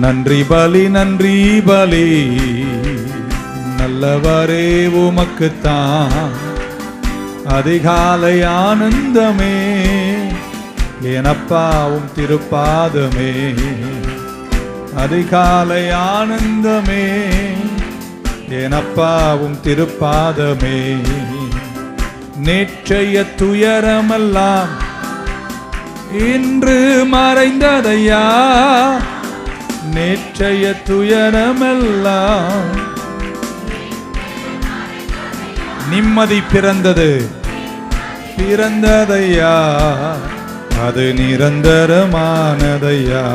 நன்றி பலி நன்றி பலி நல்லவரே உமக்குத்தான். அதிகாலை ஆனந்தமே எனப்பாவும் திருப்பாதமே. அதிகாலை ஆனந்தமே எனப்பாவும் திருப்பாதமே. நேற்றைய துயரமெல்லாம் இன்று மறைந்ததையா. நேற்றைய துயரமெல்லாம் நிம்மதி பிறந்ததையா. அது நிரந்தரமானதையா.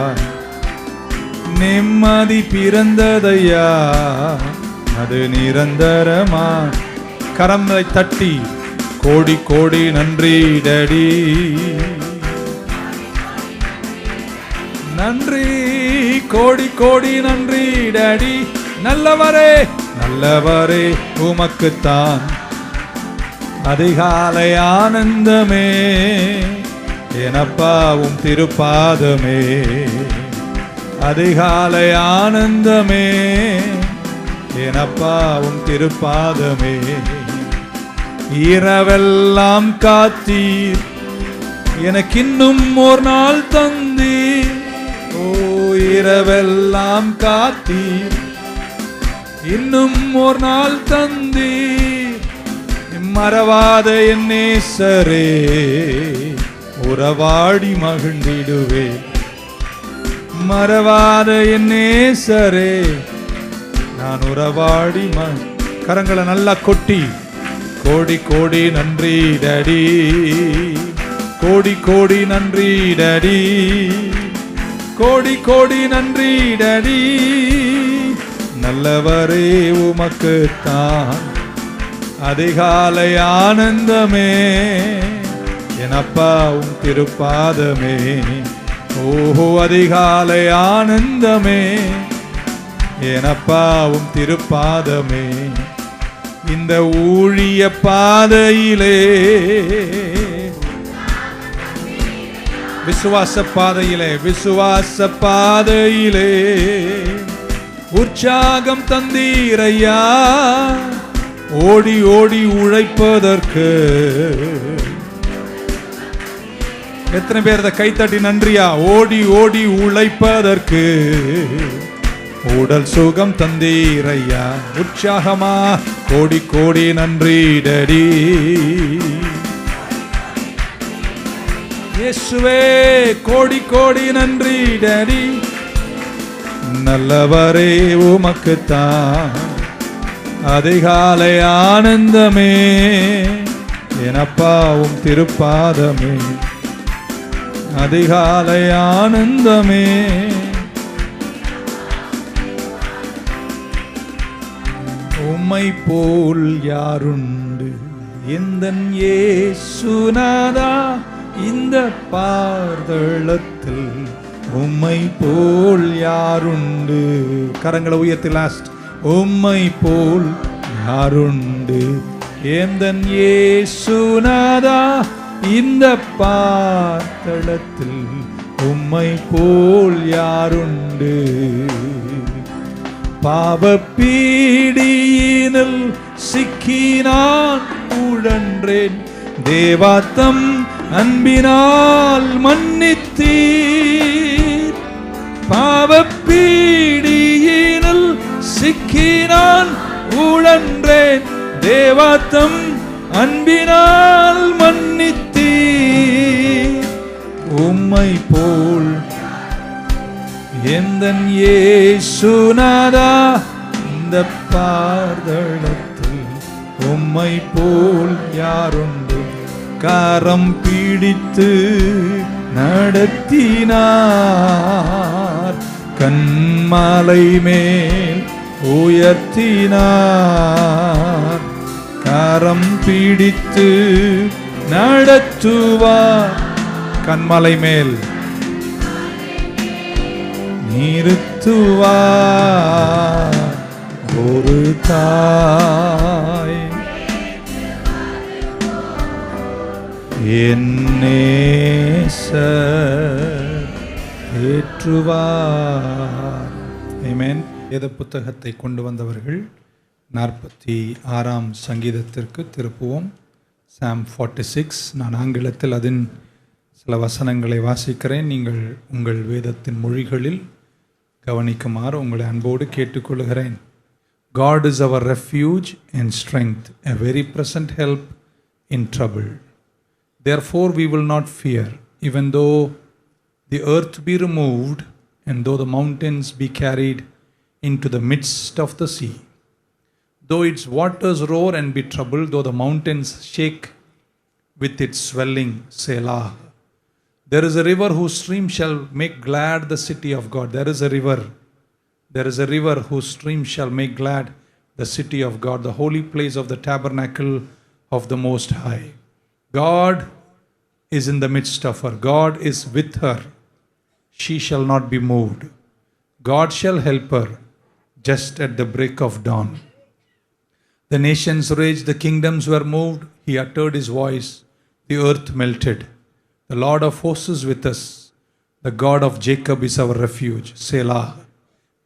நிம்மதி பிறந்ததையா. அது நிரந்தரமான. கரங்களை தட்டி கோடி கோடி நன்றி டடி. நன்றி கோடி கோடி நன்றி டடி. நல்லவரே நல்லவரே உமக்குத்தான். அதிகாலை ஆனந்தமே எனப்பாவும் திருப்பாதமே. அதிகாலை ஆனந்தமே எனப்பாவும் திருப்பாதமே. இரவெல்லாம் காத்தீர் எனக்கின்னும் ஒரு நாள் தந்தீர். ஓ இரவெல்லாம் காத்தீர் இன்னும் ஒரு நாள் தந்தீர். மறவாத என் நேசரே உறவாடி மகிழ்ந்திடுவே. மறவாத என் நேசரே நான் உறவாடி கரங்களை நல்லா கொட்டி கோடி கோடி நன்றி டடி. கோடி கோடி நன்றி டடி. கோடி கோடி நன்றி டடி. நல்லவரே உமக்குத்தான். அதிகாலை ஆனந்தமே எனப்பாவும் திருப்பாதமே. ஓஹோ அதிகாலை ஆனந்தமே எனப்பாவும் திருப்பாதமே. இந்த ஊழிய பாதையிலே விசுவாச பாதையிலே உற்சாகம் தந்தீரையா. ஓடி ஓடி உழைப்பதற்கு எத்தனை பேர் கைத்தட்டி நன்றியா. ஓடி ஓடி உழைப்பதற்கு உடல் சுகம் தந்தீரையா. உற்சாகமா கோடி கோடி நன்றி டடி. இயேசுவே கோடி கோடி நன்றி டடி. நல்லவரே உமக்குத்தான். அதிகாலை ஆனந்தமே எனப்பாவும் திருப்பாதமே. அதிகாலை ஆனந்தமே. உம்மை போல் யாருண்டு எந்தன் இயேசுநாதா. இந்த பார்தளத்தில் உம்மை போல் யாருண்டு. கரங்களை உயர்த்தி லாஸ்ட். உம்மை போல் யாருண்டு எந்தன் இயேசுநாதா. இந்த பார்தளத்தில் உம்மை போல் யாருண்டு. பாவப்பீடியினில் சிக்கினான் உழன்றேன். தேவாத்தம் அன்பினால் மன்னித்தீர். பாவப்பீடியினில் சிக்கினான் உழன்றேன். தேவாத்தம் அன்பினால் மன்னித்தீர். உம்மை போல் எந்தன் இயேசுநாதா. இந்த பார்தளத்தில் உம்மை போல் யாருண்டு. கரம் பிடித்து நடத்தினார். கண்மாலை மேல் உயர்த்தினார். கரம் பிடித்து நடத்துவார். கண்மாலை மேல் நிறுத்துவார். ஒரு தாய் என் நேசர் ஏற்றுவார். ஆமென். வேத புத்தகத்தை கொண்டு வந்தவர்கள் 46ஆம் சங்கீதத்திற்கு திருப்புவோம். சாம் 46. நான் ஆங்கிலத்தில் அதன் சில வசனங்களை வாசிக்கிறேன். நீங்கள் உங்கள் வேதத்தின் மொழிகளில் கவனிக்குமாறு உங்களை அன்போடு கேட்டுக்கொள்கிறேன். God is our refuge and strength, a very present help in trouble. Therefore we will not fear, even though the earth be removed, and though the mountains be carried into the midst of the sea. Though its waters roar and be troubled, though the mountains shake with its swelling, Selah. There is a river whose stream shall make glad the city of God. There is a river whose stream shall make glad the city of God, the holy place of the tabernacle of the Most High. God is in the midst of her. God is with her. She shall not be moved. God shall help her just at the break of dawn. The nations raged, the kingdoms were moved. He uttered his voice, the earth melted. The Lord of hosts is with us. The God of Jacob is our refuge. Selah.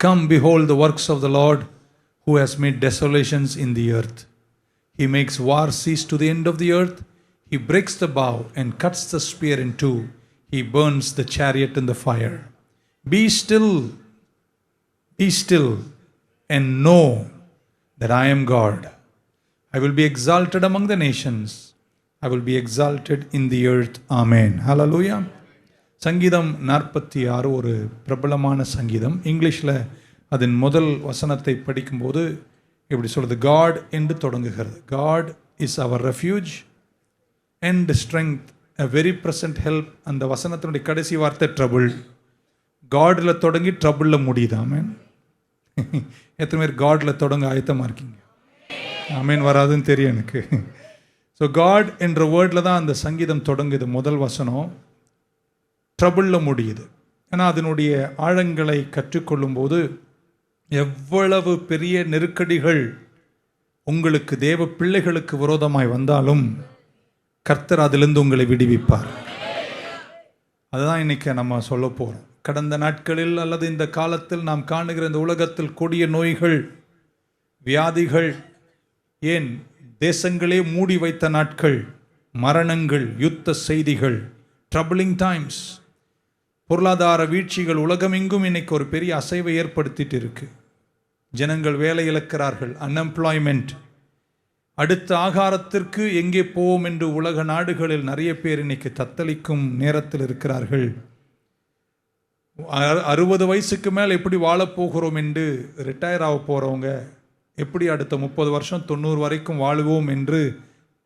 Come, behold the works of the Lord, who has made desolations in the earth. He makes war cease to the end of the earth. He breaks the bow and cuts the spear in two. He burns the chariot in the fire. Be still, and know that I am God. I will be exalted among the nations. I will be exalted in the earth. Amen. Hallelujah. சங்கீதம் 46 ஒரு பிரபலமான சங்கீதம். இங்கிலீஷில் அதன் முதல் வசனத்தை படிக்கும்போது இப்படி சொல்லுது, காட் என்று தொடங்குகிறது. God is our refuge and strength, a very present help. அந்த வசனத்தினுடைய கடைசி வார்த்தை ட்ரபிள். காடில் தொடங்கி ட்ரபிளில் முடியுது. ஆமேன். எத்தனை பேர் காடில் தொடங்க ஆயத்தமாக இருக்கீங்க? ஆமேன். வராதுன்னு தெரியும் எனக்கு. ஸோ காட் என்ற வேர்டில் தான் அந்த சங்கீதம் தொடங்குது. முதல் வசனம் ட்ரபிளில் முடியுது. ஆனால் அதனுடைய ஆழங்களை கற்றுக்கொள்ளும்போது எவ்வளவு பெரிய நெருக்கடிகள் உங்களுக்கு தேவ பிள்ளைகளுக்கு விரோதமாய் வந்தாலும் கர்த்தர் அதிலிருந்து உங்களை விடுவிப்பார். அதுதான் இன்னைக்கு நம்ம சொல்ல போகிறோம். கடந்த நாட்களில் அல்லது இந்த காலத்தில் நாம் காணுகிற இந்த உலகத்தில் கொடிய நோய்கள், வியாதிகள், ஏன் தேசங்களே மூடி வைத்த நாட்கள், மரணங்கள், யுத்த செய்திகள், ட்ரபிளிங் டைம்ஸ், பொருளாதார வீழ்ச்சிகள் உலகமெங்கும் இன்னைக்கு ஒரு பெரிய அசைவை ஏற்படுத்திட்டு இருக்கு. ஜனங்கள் வேலை இழக்கிறார்கள், அன்எம்ப்ளாய்மெண்ட். அடுத்த ஆகாரத்திற்கு எங்கே போவோம் என்று உலக நாடுகளில் நிறைய பேர் இன்னைக்கு தத்தளிக்கும் நேரத்தில் இருக்கிறார்கள். 60 வயசுக்கு மேல் எப்படி வாழப்போகிறோம் என்று ரிட்டையர் ஆக போகிறவங்க, எப்படி அடுத்த 30 வருஷம் 90 வரைக்கும் வாழுவோம் என்று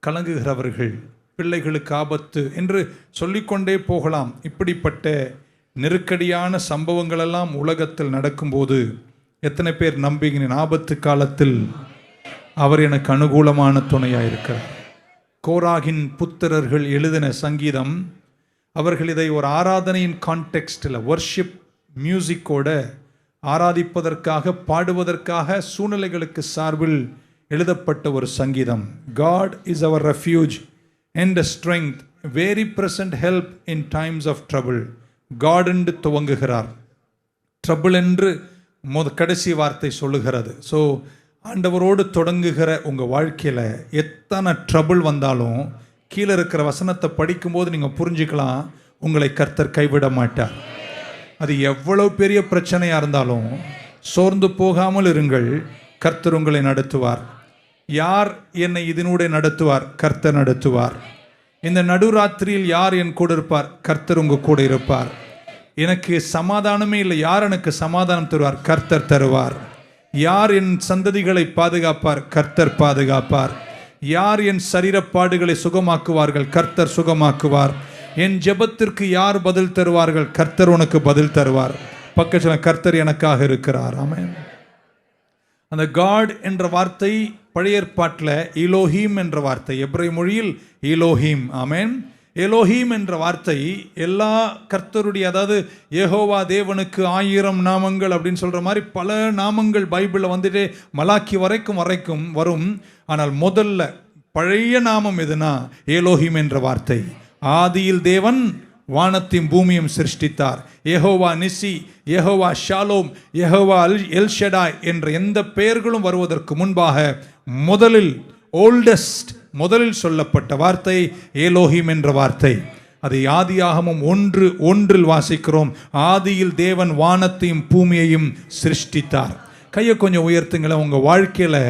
கலங்குகிறவர்கள், பிள்ளைகளுக்கு ஆபத்து என்று சொல்லிக்கொண்டே போகலாம். இப்படிப்பட்ட நெருக்கடியான சம்பவங்கள் எல்லாம் உலகத்தில் நடக்கும்போது எத்தனை பேர் நம்புகிறேன் ஆபத்து காலத்தில் அவர் எனக்கு அனுகூலமான துணையாக இருக்கிறார். கோராகின் புத்திரர்கள் எழுதின சங்கீதம், அவர்கள் இதை ஒரு ஆராதனையின் கான்டெக்ஸ்டில் வர்ஷிப் மியூசிக்கோட ஆராதிப்பதற்காக, பாடுவதற்காக சூழ்நிலைகளுக்கு சார்பில் எழுதப்பட்ட ஒரு சங்கீதம். God is our refuge and a strength, very present help in times of trouble. God என்று துவங்குகிறார். ட்ரபிள் என்று கடைசி வார்த்தை சொல்லுகிறது. ஸோ ஆண்டவரோடு தொடங்குகிற உங்கள் வாழ்க்கையில் எத்தனை ட்ரபிள் வந்தாலும் கீழே இருக்கிற வசனத்தை படிக்கும்போது நீங்கள் புரிஞ்சுக்கலாம், உங்களை கர்த்தர் கைவிட மாட்டார். அது எவ்வளவு பெரிய பிரச்சனையாக இருந்தாலும் சோர்ந்து போகாமல் இருங்கள், கர்த்தர் உங்களை நடத்துவார். யார் என்னை இதனூட நடத்துவார்? கர்த்தர் நடத்துவார். இந்த நடுராத்திரியில் யார் என் கூட இருப்பார்? கர்த்தர் உங்கள் கூட இருப்பார். எனக்கு சமாதானமே இல்லை, யார் எனக்கு சமாதானம் தருவார்? கர்த்தர் தருவார். யார் என் சந்ததிகளை பாதுகாப்பார்? கர்த்தர் பாதுகாப்பார். யார் என் சரீரப்பாடுகளை சுகமாக்குவார்கள்? கர்த்தர் சுகமாக்குவார். என் ஜெபத்திற்கு யார் பதில் தருவார்கள்? கர்த்தர் உனக்கு பதில் தருவார். பக்கத்தில் கர்த்தர் எனக்காக இருக்கிறார். ஆமென். அந்த காட் என்ற வார்த்தை பழைய ஏற்பாட்டில் எலோஹீம் என்ற வார்த்தை, எபிரேய மொழியில் எலோஹீம். ஆமென். எலோஹீம் என்ற வார்த்தை எல்லா கர்த்தருடைய, அதாவது யெகோவா தேவனுக்கு 1000 நாமங்கள் அப்படின்னு சொல்கிற மாதிரி பல நாமங்கள் பைபிளில் வந்துட்டு மலாக்கி வரைக்கும் வரும். ஆனால் முதல்ல பழைய நாமம் எதுனா எலோஹீம் என்ற வார்த்தை. ஆதியில் தேவன் வானத்தையும் பூமியும் சிருஷ்டித்தார். யெகோவா நிசி, யெகோவா ஷாலோம், யெகோவா எல்ஷடாய் என்ற எந்த பெயர்களும் வருவதற்கு முன்பாக முதலில் சொல்லப்பட்ட வார்த்தை ஏலோஹிம் என்ற வார்த்தை. அதை ஆதியாகமம் 1:1 வாசிக்கிறோம். ஆதியில் தேவன் வானத்தையும் பூமியையும் சிருஷ்டித்தார். கையை கொஞ்சம் உயர்த்துங்களேன். உங்கள் வாழ்க்கையில்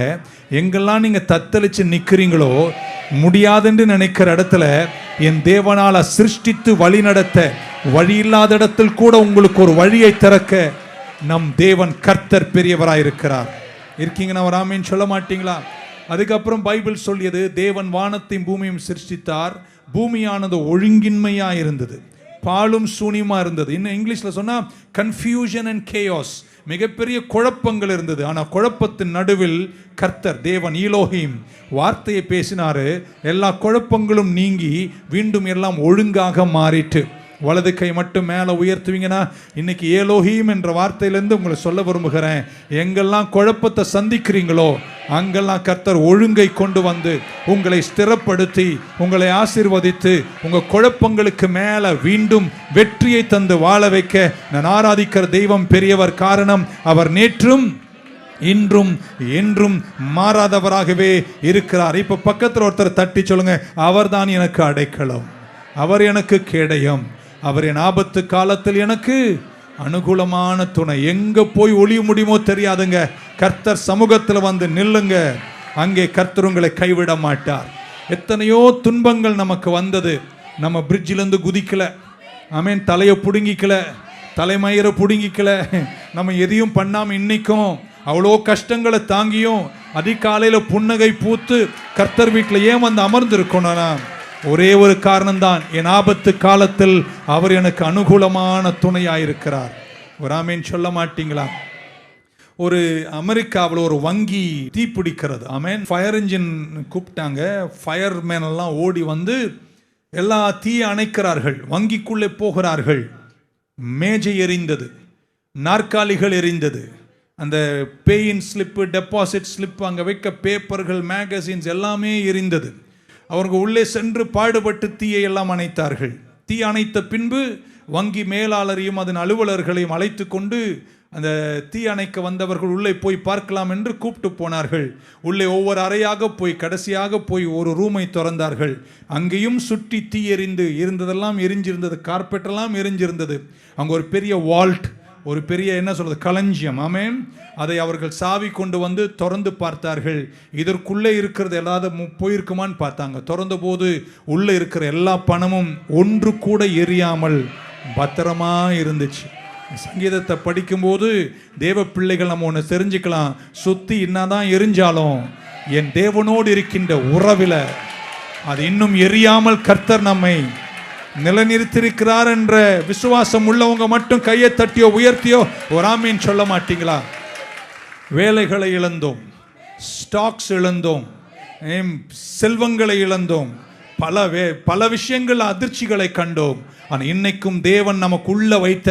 எங்கெல்லாம் நீங்கள் தத்தளித்து நிற்கிறீங்களோ, முடியாதுன்னு நினைக்கிற இடத்துல என் தேவனால் சிருஷ்டித்து வழி நடத்த, வழி இல்லாத இடத்தில் கூட உங்களுக்கு ஒரு வழியை திறக்க நம் தேவன் கர்த்தர் பெரியவராயிருக்கிறார். இருக்கீங்கன்னா ஒரு ஆமீன் சொல்ல மாட்டீங்களா? அதுக்கப்புறம் பைபிள் சொல்லியது, தேவன் வானத்தையும் பூமியும் சிருஷ்டித்தார். பூமியானது ஒழுங்கின்மையாக இருந்தது, பாலும் சூனியமாக இருந்தது. இன்னும் இங்கிலீஷில் சொன்னால் கன்ஃபியூஷன் அண்ட் கேயாஸ், மிகப்பெரிய குழப்பங்கள் இருந்தது. ஆனால் குழப்பத்தின் நடுவில் கர்த்தர் தேவன் ஈலோஹிம் வார்த்தையை பேசினாரு. எல்லா குழப்பங்களும் நீங்கி மீண்டும் எல்லாம் ஒழுங்காக மாறிட்டு. வலது கை மட்டும் மேலே உயர்த்துவீங்கன்னா, இன்னைக்கு ஏலோஹிம் என்ற வார்த்தையிலேருந்து உங்களை சொல்ல விரும்புகிறேன். எங்கெல்லாம் குழப்பத்தை சந்திக்கிறீங்களோ அங்கெல்லாம் கர்த்தர் ஒழுங்கை கொண்டு வந்து உங்களை ஸ்திரப்படுத்தி, உங்களை ஆசீர்வதித்து, உங்கள் குழப்பங்களுக்கு மேலே மீண்டும் வெற்றியை தந்து வாழ வைக்க நான் ஆராதிக்கிற தெய்வம் பெரியவர். காரணம், அவர் நேற்றும் இன்றும் என்றும் மாறாதவராகவே இருக்கிறார். இப்ப பக்கத்தில் ஒருத்தர் தட்டி சொல்லுங்க, அவர்தான் எனக்கு அடைக்கலம், அவர் எனக்கு கேடயம், அவர் என் ஆபத்து காலத்தில் எனக்கு அனுகூலமான துணை. எங்க போய் ஒளிய முடியுமோ தெரியாதுங்க, கர்த்தர் சமூகத்தில் வந்து நில்லுங்க, அங்கே கர்த்தர் உங்களை கைவிட மாட்டார். எத்தனையோ துன்பங்கள் நமக்கு வந்தது, நம்ம பிரிட்ஜிலேருந்து குதிக்கல, ஆமேன், தலையை புடுங்கிக்கல, தலைமயிரை புடுங்கிக்கல, நம்ம எதையும் பண்ணாமல் இன்னைக்கும் அவ்வளோ கஷ்டங்களை தாங்கியும் அதிகாலையில் புன்னகை பூத்து கர்த்தர் வீட்டில் ஏன் வந்து அமர்ந்திருக்கணும்னா, ஒரே ஒரு காரணம்தான், என் ஆபத்து காலத்தில் அவர் எனக்கு அனுகூலமான துணையாயிருக்கிறார். ஒரு ஆமீன் சொல்ல மாட்டீங்களா? ஒரு அமெரிக்காவில் ஒரு வங்கி தீப்பிடிக்கிறது. ஆமேன், ஃபயர் இன்ஜின் கூப்பிட்டாங்க. ஃபயர்மேன் எல்லாம் ஓடி வந்து எல்லா தீயை அணைக்கிறார்கள். வங்கிக்குள்ளே போகிறார்கள். மேஜை எரிந்தது, நாற்காலிகள் எரிந்தது, அந்த பேயின் ஸ்லிப்பு, டெபாசிட் ஸ்லிப்பு, அங்கே வைக்க பேப்பர்கள், மேகசின்ஸ் எல்லாமே எரிந்தது. அவங்க உள்ளே சென்று பாடுபட்டு தீயை எல்லாம் அணைத்தார்கள். தீ அணைத்த பின்பு வங்கி மேலாளரையும் அதன் அலுவலர்களையும் அழைத்து கொண்டு அந்த தீ அணைக்க வந்தவர்கள் உள்ளே போய் பார்க்கலாம் என்று கூப்பிட்டு போனார்கள். உள்ளே ஒவ்வொரு அறையாக போய் கடைசியாக போய் ஒரு ரூமை திறந்தார்கள். அங்கேயும் சுற்றி தீ எரிந்து இருந்ததெல்லாம் எரிஞ்சிருந்தது, கார்பெட்டெல்லாம் எரிஞ்சிருந்தது. அங்கே ஒரு பெரிய வால்ட், ஒரு பெரிய என்ன சொல்றது, களஞ்சியம். ஆமேன், அதை அவர்கள் சாவி கொண்டு வந்து திறந்து பார்த்தார்கள். இதற்குள்ளே இருக்கிறது ஏதாவது போயிருக்குமான்னு பார்த்தாங்க. திறந்த போது உள்ளே இருக்கிற எல்லா பணமும் ஒன்று கூட எரியாமல் பத்திரமா இருந்துச்சு. சங்கீதத்தை படிக்கும்போது தேவ பிள்ளைகள் நம்ம ஒன்று தெரிஞ்சுக்கலாம், சுத்தி என்னதான் எரிஞ்சாலும் என் தேவனோடு இருக்கின்ற உறவில் அது இன்னும் எரியாமல் கர்த்தர் நம்மை நிலைநிறுத்திருக்கிறார் என்ற விசுவாசம் உள்ளவங்க மட்டும் கையை தட்டியோ உயர்த்தியோ ஒரு ஆமீன் சொல்ல மாட்டீங்களா? வேலைகளை இழந்தோம், ஸ்டாக்ஸ் இழந்தோம், செல்வங்களை இழந்தோம், பல விஷயங்கள் அதிர்ச்சிகளை கண்டோம். ஆனால் இன்னைக்கும் தேவன் நமக்குள்ள வைத்த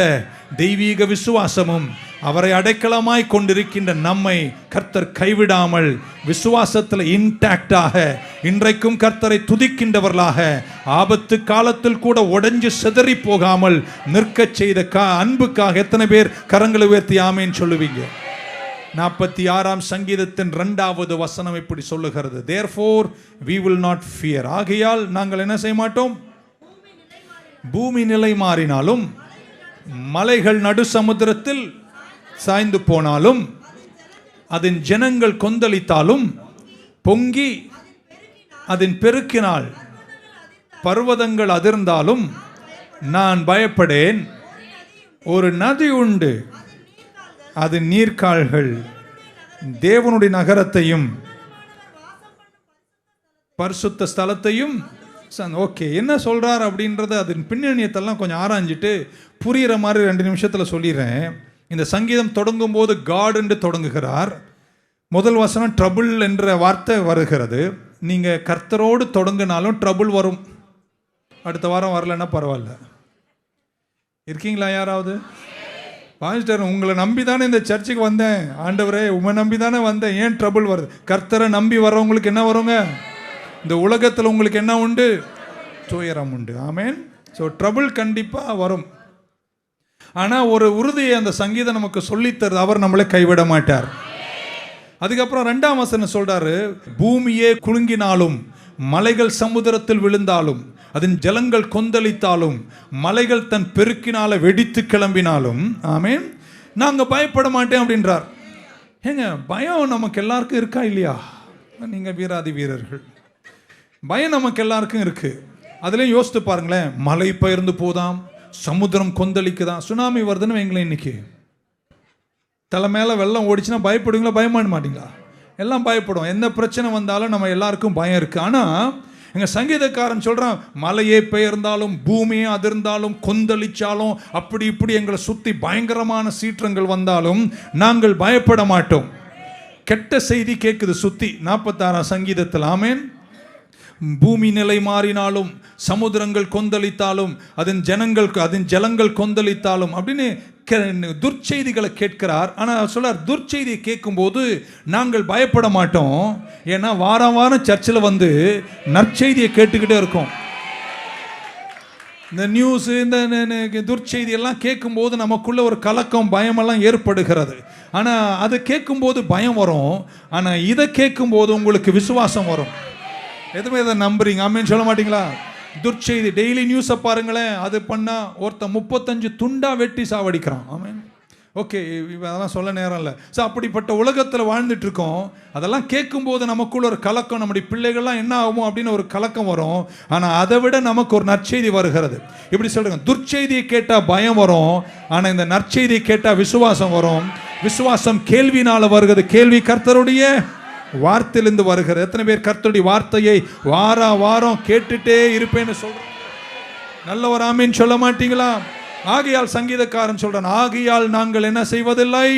தெய்வீக விசுவாசமும் அவரை அடைக்கலமாய் கொண்டிருக்கின்ற நம்மை கர்த்தர் கைவிடாமல் விசுவாசத்தில் இன்டாக்டாக இன்றைக்கும் கர்த்தரை துதிக்கின்றவர்களாக ஆபத்து காலத்தில் கூட உடைஞ்சு சிதறி போகாமல் நிற்க செய்த அன்புக்காக எத்தனை பேர் கரங்களை உயர்த்தி ஆமேன் சொல்லுவீங்க? 46ஆம் சங்கீதத்தின் 2வது வசனம் இப்படி சொல்லுகிறது, therefore we will not fear. ஆகையால் நாங்கள் என்ன செய்ய மாட்டோம்? பூமி நிலை மாறினாலும், மலைகள் நடு சமுத்திரத்தில் சாய்ந்து போனாலும், அதன் ஜனங்கள் கொந்தளித்தாலும், பொங்கி அதன் பெருக்கினால் பர்வதங்கள் அதிர்ந்தாலும் நான் பயப்படேன். ஒரு நதி உண்டு, அது நீர்க்கால்கள் தேவனுடைய நகரத்தையும் பரிசுத்த ஸ்தலத்தையும். ஓகே, என்ன சொல்றார் அப்படின்றத அதன் பின்னணியத்தெல்லாம் கொஞ்சம் ஆராய்ஞ்சிட்டு புரிகிற மாதிரி 2 நிமிஷத்தில் சொல்லிடுறேன். இந்த சங்கீதம் தொடங்கும் போது காட் என்று தொடங்குகிறார். முதல் வசனம் ட்ரபுள் என்ற வார்த்தை வருகிறது. நீங்கள் கர்த்தரோடு தொடங்கினாலும் ட்ரபுள் வரும். அடுத்த வாரம் வரலன்னா பரவாயில்ல. இருக்கீங்களா யாராவது? பாஸ்டர், உங்களை நம்பி தானே இந்த சர்ச்சுக்கு வந்தேன். ஆண்டவரே, உங்களை நம்பி தானே வந்தேன், ஏன் ட்ரபுள் வருது? கர்த்தரை நம்பி வர்றவங்களுக்கு என்ன வருங்க? இந்த உலகத்தில் உங்களுக்கு என்ன உண்டு? துயரம் உண்டு. ஆமேன். ஸோ ட்ரபிள் கண்டிப்பாக வரும். ஆனால் ஒரு உறுதியை அந்த சங்கீதம் நமக்கு சொல்லித்தருது, அவர் நம்மளை கைவிட மாட்டார். அதுக்கப்புறம் 2ஆம் வசனம் சொல்றாரு, பூமியே குலுங்கினாலும் மலைகள் சமுத்திரத்தில் விழுந்தாலும் அதன் ஜலங்கள் கொந்தளித்தாலும் மலைகள் தன் பெருக்கினால வெடித்து கிளம்பினாலும் ஆமென், நாங்கள் பயப்பட மாட்டேன் அப்படின்றார். ஏங்க, பயம் நமக்கு எல்லாருக்கும் இருக்கா இல்லையா? நீங்கள் வீராதி வீரர்கள், பயம் நமக்கு எல்லாருக்கும் இருக்கு. அதுலேயும் யோசித்து பாருங்களேன், மலை பெயர்ந்து போதாம், சமுத்திரம் கொந்தளிக்குதான், சுனாமி வருதுன்னு வைங்களேன், இன்னைக்கு தலை மேலே வெள்ளம் ஓடிச்சுன்னா பயப்படுவீங்களா, பயமாட மாட்டீங்களா? எல்லாம் பயப்படும். எந்த பிரச்சனை வந்தாலும் நம்ம எல்லாருக்கும் பயம் இருக்குது. ஆனால் எங்கள் சங்கீதக்காரன் சொல்கிறான், மலையே பெயர்ந்தாலும் பூமியே அதிர்ந்தாலும் கொந்தளிச்சாலும் அப்படி இப்படி எங்களை சுற்றி பயங்கரமான சீற்றங்கள் வந்தாலும் நாங்கள் பயப்பட மாட்டோம். கெட்ட செய்தி கேட்குது சுற்றி 46ஆம் சங்கீதத்தில். ஆமென். பூமி நிலை மாறினாலும் சமுத்திரங்கள் கொந்தளித்தாலும் அதன் ஜலங்கள் கொந்தளித்தாலும் அப்படின்னு துர்ச்செய்திகளை கேட்கிறார். ஆனால் சொல்றார், துர்ச்செய்தியை கேட்கும்போது நாங்கள் பயப்பட மாட்டோம். ஏன்னா வாரம் வாரம் சர்ச்சில் வந்து நற்செய்தியை கேட்டுக்கிட்டே இருக்கோம். இந்த நியூஸ், இந்த துர்ச்செய்தி எல்லாம் கேட்கும்போது நமக்குள்ள ஒரு கலக்கம், பயமெல்லாம் ஏற்படுகிறது. ஆனால் அது கேட்கும்போது பயம் வரும். ஆனால் இதை கேட்கும்போது உங்களுக்கு விசுவாசம் வரும். எதுவுமே இதை நம்புறீங்க, ஆமென் சொல்ல மாட்டீங்களா? துர்ச்செய்தி டெய்லி நியூஸை பாருங்களேன், அது பண்ணால் ஒருத்தன் 35 துண்டா வெட்டி சாவடிக்கிறான். ஆமென். ஓகே, அதெல்லாம் சொல்ல நேரம் இல்லை. ஸோ அப்படிப்பட்ட உலகத்தில் வாழ்ந்துட்டு இருக்கோம். அதெல்லாம் கேட்கும்போது நமக்குள்ள ஒரு கலக்கம், நம்முடைய பிள்ளைகள்லாம் என்ன ஆகும் அப்படின்னு ஒரு கலக்கம் வரும். ஆனால் அதை விட நமக்கு ஒரு நற்செய்தி வருகிறது. இப்படி சொல்லுங்க, துர்ச்செய்தியை கேட்டால் பயம் வரும், ஆனால் இந்த நற்செய்தியை கேட்டால் விசுவாசம் வரும். விசுவாசம் கேள்வினால வருகிறது, கேள்வி கர்த்தருடைய வார்த்தையிலிருந்து வருகிறது. எத்தனை பேர் கர்த்தருடைய வார்த்தையை வாரம் கேட்டுட்டே இருப்பேன்னு சொல்றோம்? நல்லவர் ஆமீன் சொல்ல மாட்டீங்களா? ஆகையால் சங்கீதக்காரன் சொல்றான், ஆகையால் நாங்கள் என்ன செய்வதில்லை,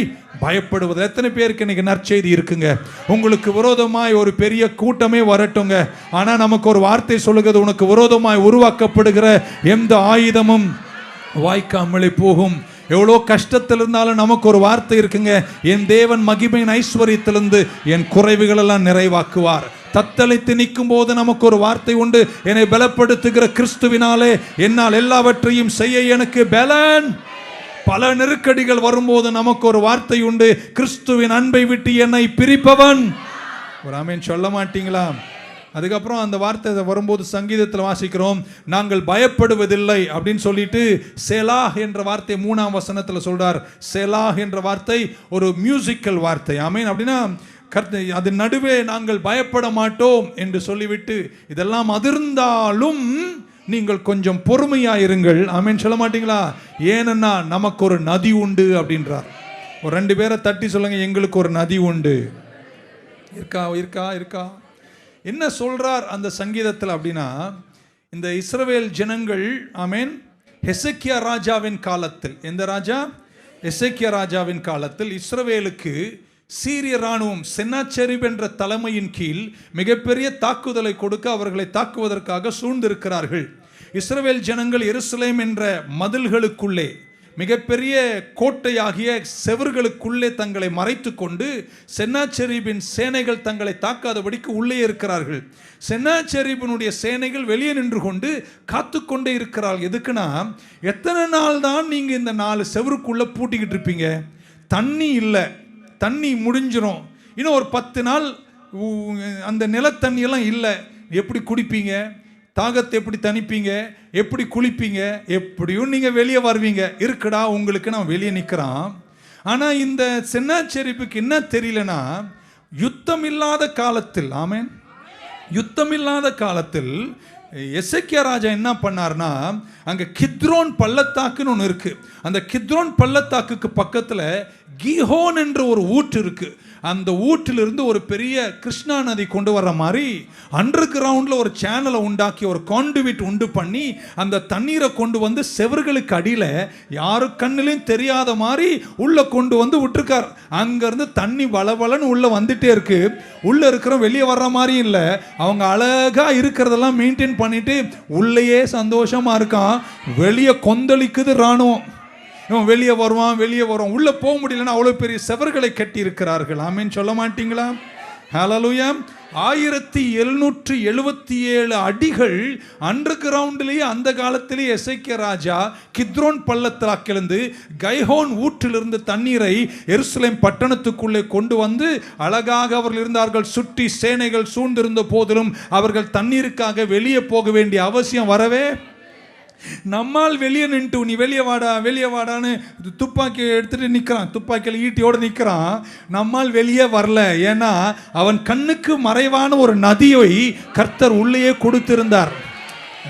பயப்படுவது. எத்தனை பேருக்கு இன்னைக்கு நற்செய்தி இருக்குங்க? உங்களுக்கு விரோதமாய் ஒரு பெரிய கூட்டமே வரட்டுங்க, ஆனா நமக்கு ஒரு வார்த்தை சொல்லுகிறது, உனக்கு விரோதமாய் உருவாக்கப்படுகிற எந்த ஆயுதமும் வாய்க்காமலே போகும். எவ்வளோ கஷ்டத்தில் இருந்தாலும் நமக்கு ஒரு வார்த்தை இருக்குங்க, என் தேவன் மகிமையின் ஐஸ்வர்யத்திலிருந்து என் குறைவுகளெல்லாம் நிறைவாக்குவார். தத்தளித்து நிற்கும் போது நமக்கு ஒரு வார்த்தை உண்டு, என்னை பலப்படுத்துகிற கிறிஸ்துவினாலே என்னால் எல்லாவற்றையும் செய்ய எனக்கு பலன். பல நெருக்கடிகள் வரும்போது நமக்கு ஒரு வார்த்தை உண்டு, கிறிஸ்துவின் அன்பை விட்டு என்னை பிரிப்பவன். ஒரு ஆமென் சொல்ல மாட்டீங்களா? அதுக்கப்புறம் அந்த வார்த்தை வரும்போது சங்கீதத்தில் வாசிக்கிறோம், நாங்கள் பயப்படுவதில்லை அப்படின்னு சொல்லிட்டு செலாஹ் என்ற வார்த்தை 3ஆம் வசனத்தில் சொல்றார். செலாஹ் என்ற வார்த்தை ஒரு மியூசிக்கல் வார்த்தை. ஆமென். அப்படின்னா அது நடுவே நாங்கள் பயப்பட மாட்டோம் என்று சொல்லிவிட்டு, இதெல்லாம் அதிர்ந்தாலும் நீங்கள் கொஞ்சம் பொறுமையாயிருங்கள். ஆமென் சொல்ல மாட்டீங்களா? ஏனென்னா நமக்கு ஒரு நதி உண்டு அப்படின்றார். ஒரு 2 பேரை தட்டி சொல்லுங்க, எங்களுக்கு ஒரு நதி உண்டு. இருக்கா இருக்கா இருக்கா? என்ன சொல்றார் அந்த சங்கீதத்தில் அப்படின்னா, இந்த இஸ்ரவேல் ஜனங்கள் ஆமென் எசேக்கியா ராஜாவின் காலத்தில், எந்த ராஜா? எசேக்கியா ராஜாவின் காலத்தில் இஸ்ரவேலுக்கு சீரிய இராணுவம் சென்னாச்செரிப் என்ற தலைமையின் கீழ் மிகப்பெரிய தாக்குதலை கொடுக்க அவர்களை தாக்குவதற்காக சூழ்ந்திருக்கிறார்கள். இஸ்ரவேல் ஜனங்கள் எருசலேம் என்ற மதில்களுக்குள்ளே, மிகப்பெரிய கோட்டையாகிய செவர்களுக்குள்ளே தங்களை மறைத்து கொண்டு சென்னாச்செரிபின் சேனைகள் தங்களை தாக்காதபடிக்கு உள்ளே இருக்கிறார்கள். சென்னாச்செரிபினுடைய சேனைகள் வெளியே நின்று கொண்டு காத்து கொண்டே இருக்கிறார்கள். எதுக்குன்னா, எத்தனை நாள் தான் நீங்கள் இந்த 4 செவருக்குள்ளே பூட்டிக்கிட்டு இருப்பீங்க? தண்ணி இல்லை, தண்ணி முடிஞ்சிடும். இன்னும் ஒரு 10 நாள் அந்த நிலத்தண்ணியெல்லாம் இல்லை, எப்படி குடிப்பீங்க? தாகத்தை எப்படி தணிப்பீங்க? எப்படி குளிப்பீங்க? எப்படியும் நீங்கள் வெளியே வருவீங்க. இருக்குடா உங்களுக்கு, நான் வெளியே நிற்கிறான். ஆனால் இந்த சென்னாச்செரிப்புக்கு என்ன தெரியலனா, யுத்தம் இல்லாத காலத்தில், ஆமென், யுத்தம் இல்லாத காலத்தில் எசேக்கியா ராஜா என்ன பண்ணார்னா, அங்கே கித்ரோன் பள்ளத்தாக்குன்னு ஒன்று இருக்குது. அந்த கித்ரோன் பள்ளத்தாக்குக்கு பக்கத்தில் கீஹோன் என்ற ஒரு ஊற்று இருக்குது. அந்த ஊற்றிலிருந்து ஒரு பெரிய கிருஷ்ணா நதி கொண்டு வர்ற மாதிரி அண்டர் கிரவுண்டில் ஒரு சேனலை உண்டாக்கி ஒரு கான்டுவிட் உண்டு பண்ணி அந்த தண்ணீரை கொண்டு வந்து செவர்களுக்கு அடியில் யாரு கண்ணிலையும் தெரியாத மாதிரி உள்ளே கொண்டு வந்து விட்டுருக்கார். அங்கேருந்து தண்ணி வளவலன்னு உள்ளே வந்துட்டே இருக்கு. உள்ளே இருக்கிற வெளியே வர்ற மாதிரி இல்லை. அவங்க அழகாக இருக்கிறதெல்லாம் மெயின்டைன் பண்ணிட்டு உள்ளேயே சந்தோஷமாக இருக்கான். வெளியே கொந்தளிக்குது இராணுவம். இவன் வெளியே வருவான், வெளியே வருவான். உள்ளே போக முடியலன்னா அவ்வளோ பெரிய செவர்களை கட்டி இருக்கிறார்கள். ஆமேன்னு சொல்ல மாட்டீங்களா? ஹல்லேலூயா. 1777 அடிகள் அண்டர் கிரவுண்டிலேயே அந்த காலத்திலேயே எசேக்கியா ராஜா கித்ரோன் பள்ளத்தாக்கிலிருந்து கைஹோன் ஊற்றிலிருந்து தண்ணீரை எருசலேம் பட்டணத்துக்குள்ளே கொண்டு வந்து அழகாக அவர்கள் இருந்தார்கள். சுற்றி சேனைகள் சூழ்ந்திருந்த போதிலும் அவர்கள் தண்ணீருக்காக வெளியே போக வேண்டிய அவசியம் வரவே. நம்மால் வெளியே நின்று நீ வெளியே வாடான்னு துப்பாக்கி எடுத்துட்டு நிற்கிறான், துப்பாக்கியில் ஈட்டியோடு நிற்கிறான். நம்மால் வெளியே வரல. ஏன்னா அவன் கண்ணுக்கு மறைவான ஒரு நதியை கர்த்தர் உள்ளேயே கொடுத்திருந்தார்.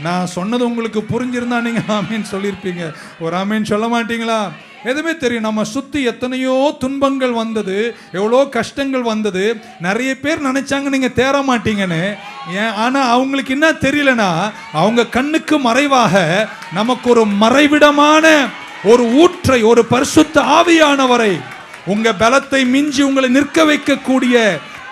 நான் சொன்னது உங்களுக்கு புரிஞ்சிருந்தா நீங்க ஆமீன் சொல்லியிருப்பீங்க. ஒரு ஆமீன் சொல்ல மாட்டீங்களா? எதுவுமே தெரியும். நம்ம சுற்றி எத்தனையோ துன்பங்கள் வந்தது, எவ்வளோ கஷ்டங்கள் வந்தது. நிறைய பேர் நினைச்சாங்க நீங்க தேற மாட்டீங்கன்னு. ஆனால் அவங்களுக்கு என்ன தெரியலனா, அவங்க கண்ணுக்கு மறைவாக நமக்கு ஒரு மறைவிடமான ஒரு ஊற்றை, ஒரு பரிசுத்த ஆவியானவரை, உங்க பலத்தை மிஞ்சி உங்களை நிற்க வைக்கக்கூடிய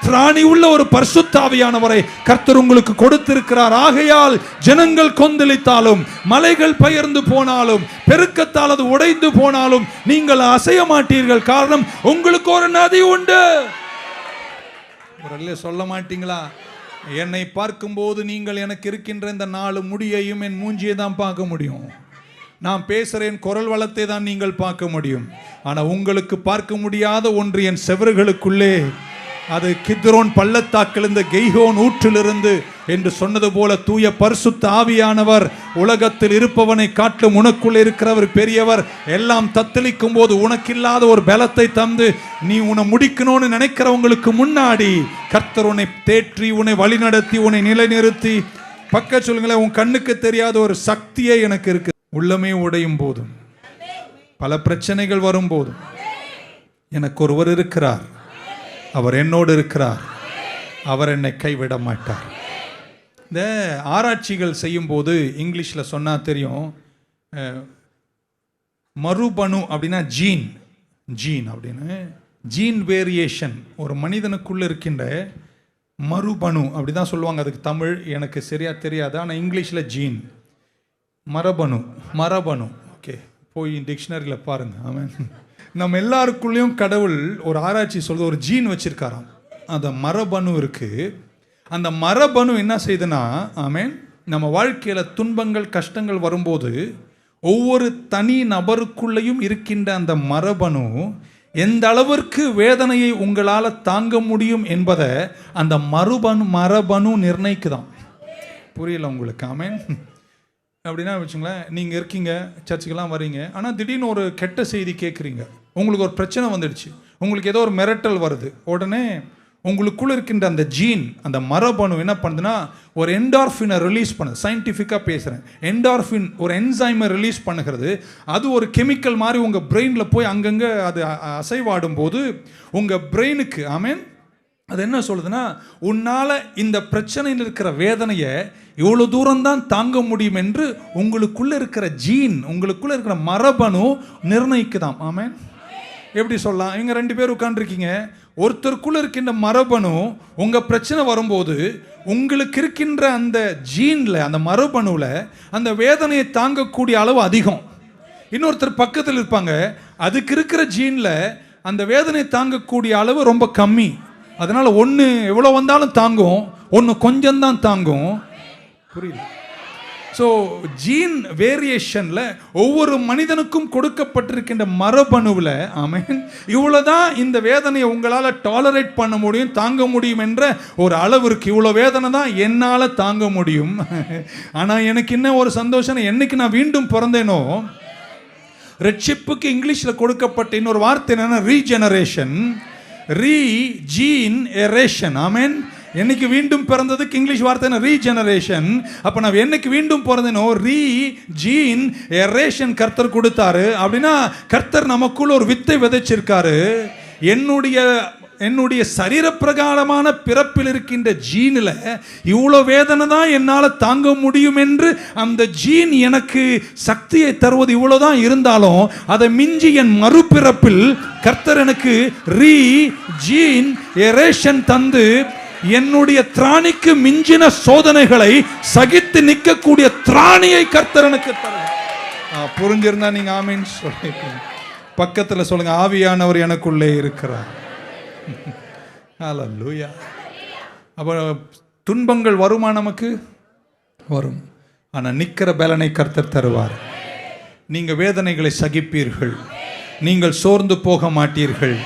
திராணி உள்ள ஒரு பரிசுத்த ஆவியானவரை கர்த்தர் உங்களுக்கு கொடுத்திருக்கிறார். ஆகையால் ஜனங்கள் கொந்தளித்தாலும், மலைகள் பெயர்ந்து போனாலும், பெருக்கத்தால் அது உடைந்து போனாலும் நீங்கள் அசைய மாட்டீர்கள். காரணம், உங்களுக்கு ஒரு நதி உண்டு. சொல்ல மாட்டீங்களா? என்னை பார்க்கும்போது நீங்கள் எனக்கு இருக்கின்ற இந்த 4 முடியையும் என் மூஞ்சியை தான் பார்க்க முடியும். நான் பேசுறேன், குரல் வளத்தை தான் நீங்கள் பார்க்க முடியும். ஆனா உங்களுக்கு பார்க்க முடியாத ஒன்று என் செவர்களுக்குள்ளே, அது கித்ரோன் பள்ளத்தாக்கிலிருந்து கெய்ஹோன் ஊற்றிலிருந்து என்று சொன்னது போல தூய பரிசுத்த ஆவியானவர் உலகத்தில் இருப்பவனை காட்டிலும் உனக்குள்ளே இருக்கிறவர் பெரியவர். எல்லாம் தத்தளிக்கும் போது உனக்கில்லாத ஒரு பலத்தை தந்து நீ உன்னை முடிக்கணும்னு நினைக்கிறவங்களுக்கு முன்னாடி கர்த்தர் உன்னை தேற்றி, உன்னை வழிநடத்தி, உன்னை நிலைநிறுத்தி, பக்க சொல்லுங்களேன், உன் கண்ணுக்கு தெரியாத ஒரு சக்தியே எனக்கு இருக்கு. உள்ளமே உடையும் போதும், பல பிரச்சனைகள் வரும் போதும் எனக்கு ஒருவர் இருக்கிறார். அவர் என்னோடு இருக்கிறார். அவர் என்னை கைவிட மாட்டார். இந்த ஆராய்ச்சிகள் செய்யும் போது இங்கிலீஷில் சொன்னால் தெரியும், மறுபணு அப்படின்னா ஜீன் அப்படின்னு, ஜீன் வேரியேஷன், ஒரு மனிதனுக்குள்ள இருக்கின்ற மறுபணு அப்படி தான் சொல்லுவாங்க. அதுக்கு தமிழ் எனக்கு சரியா தெரியாது. ஆனால் இங்கிலீஷில் ஜீன், மரபணு. ஓகே, போய் டிக்ஷனரியில் பாருங்க. ஆமென். நம்ம எல்லாருக்குள்ளேயும் கடவுள் ஒரு ஆராய்ச்சி சொல்றது, ஒரு ஜீன் வச்சிருக்காராம். அந்த மரபணு இருக்கு. அந்த மரபணு என்ன செய்யுதுன்னா, ஆமென், நம்ம வாழ்க்கையில துன்பங்கள் கஷ்டங்கள் வரும்போது ஒவ்வொரு தனி நபருக்குள்ளேயும் இருக்கின்ற அந்த மரபணு எந்த அளவிற்கு வேதனையை உங்களால் தாங்க முடியும் என்பதை அந்த மரபணு நிர்ணயிக்குதான். புரியல உங்களுக்கு? ஆமென். அப்படின்னா வச்சுங்களேன், நீங்கள் இருக்கீங்க, சர்ச்சுக்கெல்லாம் வரீங்க, ஆனால் திடீர்னு ஒரு கெட்ட செய்தி கேட்குறீங்க, உங்களுக்கு ஒரு பிரச்சனை வந்துடுச்சு, உங்களுக்கு ஏதோ ஒரு மிரட்டல் வருது. உடனே உங்களுக்குள்ள இருக்கின்ற அந்த ஜீன், அந்த மரபணு என்ன பண்ணுதுன்னா, ஒரு என்டார்ஃபினை ரிலீஸ் பண்ணுது. சயின்டிஃபிக்காக பேசுகிறேன். என்டார்ஃபின் ஒரு என்சைமை ரிலீஸ் பண்ணுகிறது. அது ஒரு கெமிக்கல் மாதிரி உங்கள் பிரெயினில் போய் அங்கங்கே அது அசைவாடும் போது உங்கள் பிரெயினுக்கு, ஆமென், அது என்ன சொல்லுதுன்னா, உன்னால் இந்த பிரச்சனையில் இருக்கிற வேதனையை இவ்வளோ தூரம்தான் தாங்க முடியும் என்று உங்களுக்குள்ளே இருக்கிற ஜீன், உங்களுக்குள்ளே இருக்கிற மரபணு நிர்ணயிக்குதாம். ஆமென். எப்படி சொல்லலாம்? இவங்க 2 பேர் உட்காந்துருக்கீங்க, ஒருத்தருக்குள்ளே இருக்கின்ற மரபணு உங்கள் பிரச்சனை வரும்போது உங்களுக்கு இருக்கின்ற அந்த ஜீனில், அந்த மரபணுவில் அந்த வேதனையை தாங்கக்கூடிய அளவு அதிகம். இன்னொருத்தர் பக்கத்தில் இருப்பாங்க, அதுக்கு இருக்கிற ஜீனில் அந்த வேதனையை தாங்கக்கூடிய அளவு ரொம்ப கம்மி. அதனால் ஒன்று எவ்வளோ வந்தாலும் தாங்கும், ஒன்று கொஞ்சம்தான் தாங்கும். புரியல? ஸோ ஜீன் வேரியேஷனில் ஒவ்வொரு மனிதனுக்கும் கொடுக்கப்பட்டிருக்கின்ற மரபணுவில், ஆமென், இவ்வளோதான் இந்த வேதனையை உங்களால் டாலரேட் பண்ண முடியும், தாங்க முடியும் என்ற ஒரு அளவிற்கு, இவ்வளோ வேதனை தான் என்னால் தாங்க முடியும். ஆனால் எனக்கு என்ன ஒரு சந்தோஷம், என்னைக்கு நான் மீண்டும் பிறந்தேனோ, ரட்சிப்புக்கு இங்கிலீஷில் கொடுக்கப்பட்ட இன்னொரு வார்த்தை என்னன்னா ரீஜெனரேஷன், ரீஜீனரேஷன். ஆமென். என்னைக்கு மீண்டும் பிறந்ததுக்கு இங்கிலீஷ் வார்த்தை ரீஜெனரேஷன். அப்போ நான் என்னைக்கு மீண்டும் பிறந்தேனோ ரீஜீனரேஷன் கர்த்தர் கொடுத்தாரு. அப்படின்னா கர்த்தர் நமக்குள்ள ஒரு வித்தை விதைச்சிருக்காரு. என்னுடைய சரீரப்பிரகாரமான பிறப்பில் இருக்கின்ற ஜீனில் இவ்வளோ வேதனை தான் என்னால் தாங்க முடியும் என்று அந்த ஜீன் எனக்கு சக்தியை தருவது இவ்வளோதான் இருந்தாலும் அதை மிஞ்சி என் மறுபிறப்பில் கர்த்தர் எனக்கு ரீஜீனரேஷன் தந்து என்னுடைய திராணிக்கு மிஞ்சின சோதனைகளை சகித்து நிற்கக்கூடிய திராணியை கர்த்தர் எனக்கு தருவார். புரிஞ்சிருந்தா நீங்க ஆமீன் சொல்லுங்க. பக்கத்தில் சொல்லுங்க, ஆவியானவர் எனக்குள்ளே இருக்கிறார். ஹல்லேலூயா. அப்போ துன்பங்கள் வருமா? நமக்கு வரும். ஆனால் நிற்கிற பலனை கர்த்தர் தருவார். நீங்கள் வேதனைகளை சகிப்பீர்கள், நீங்கள் சோர்ந்து போக மாட்டீர்கள்.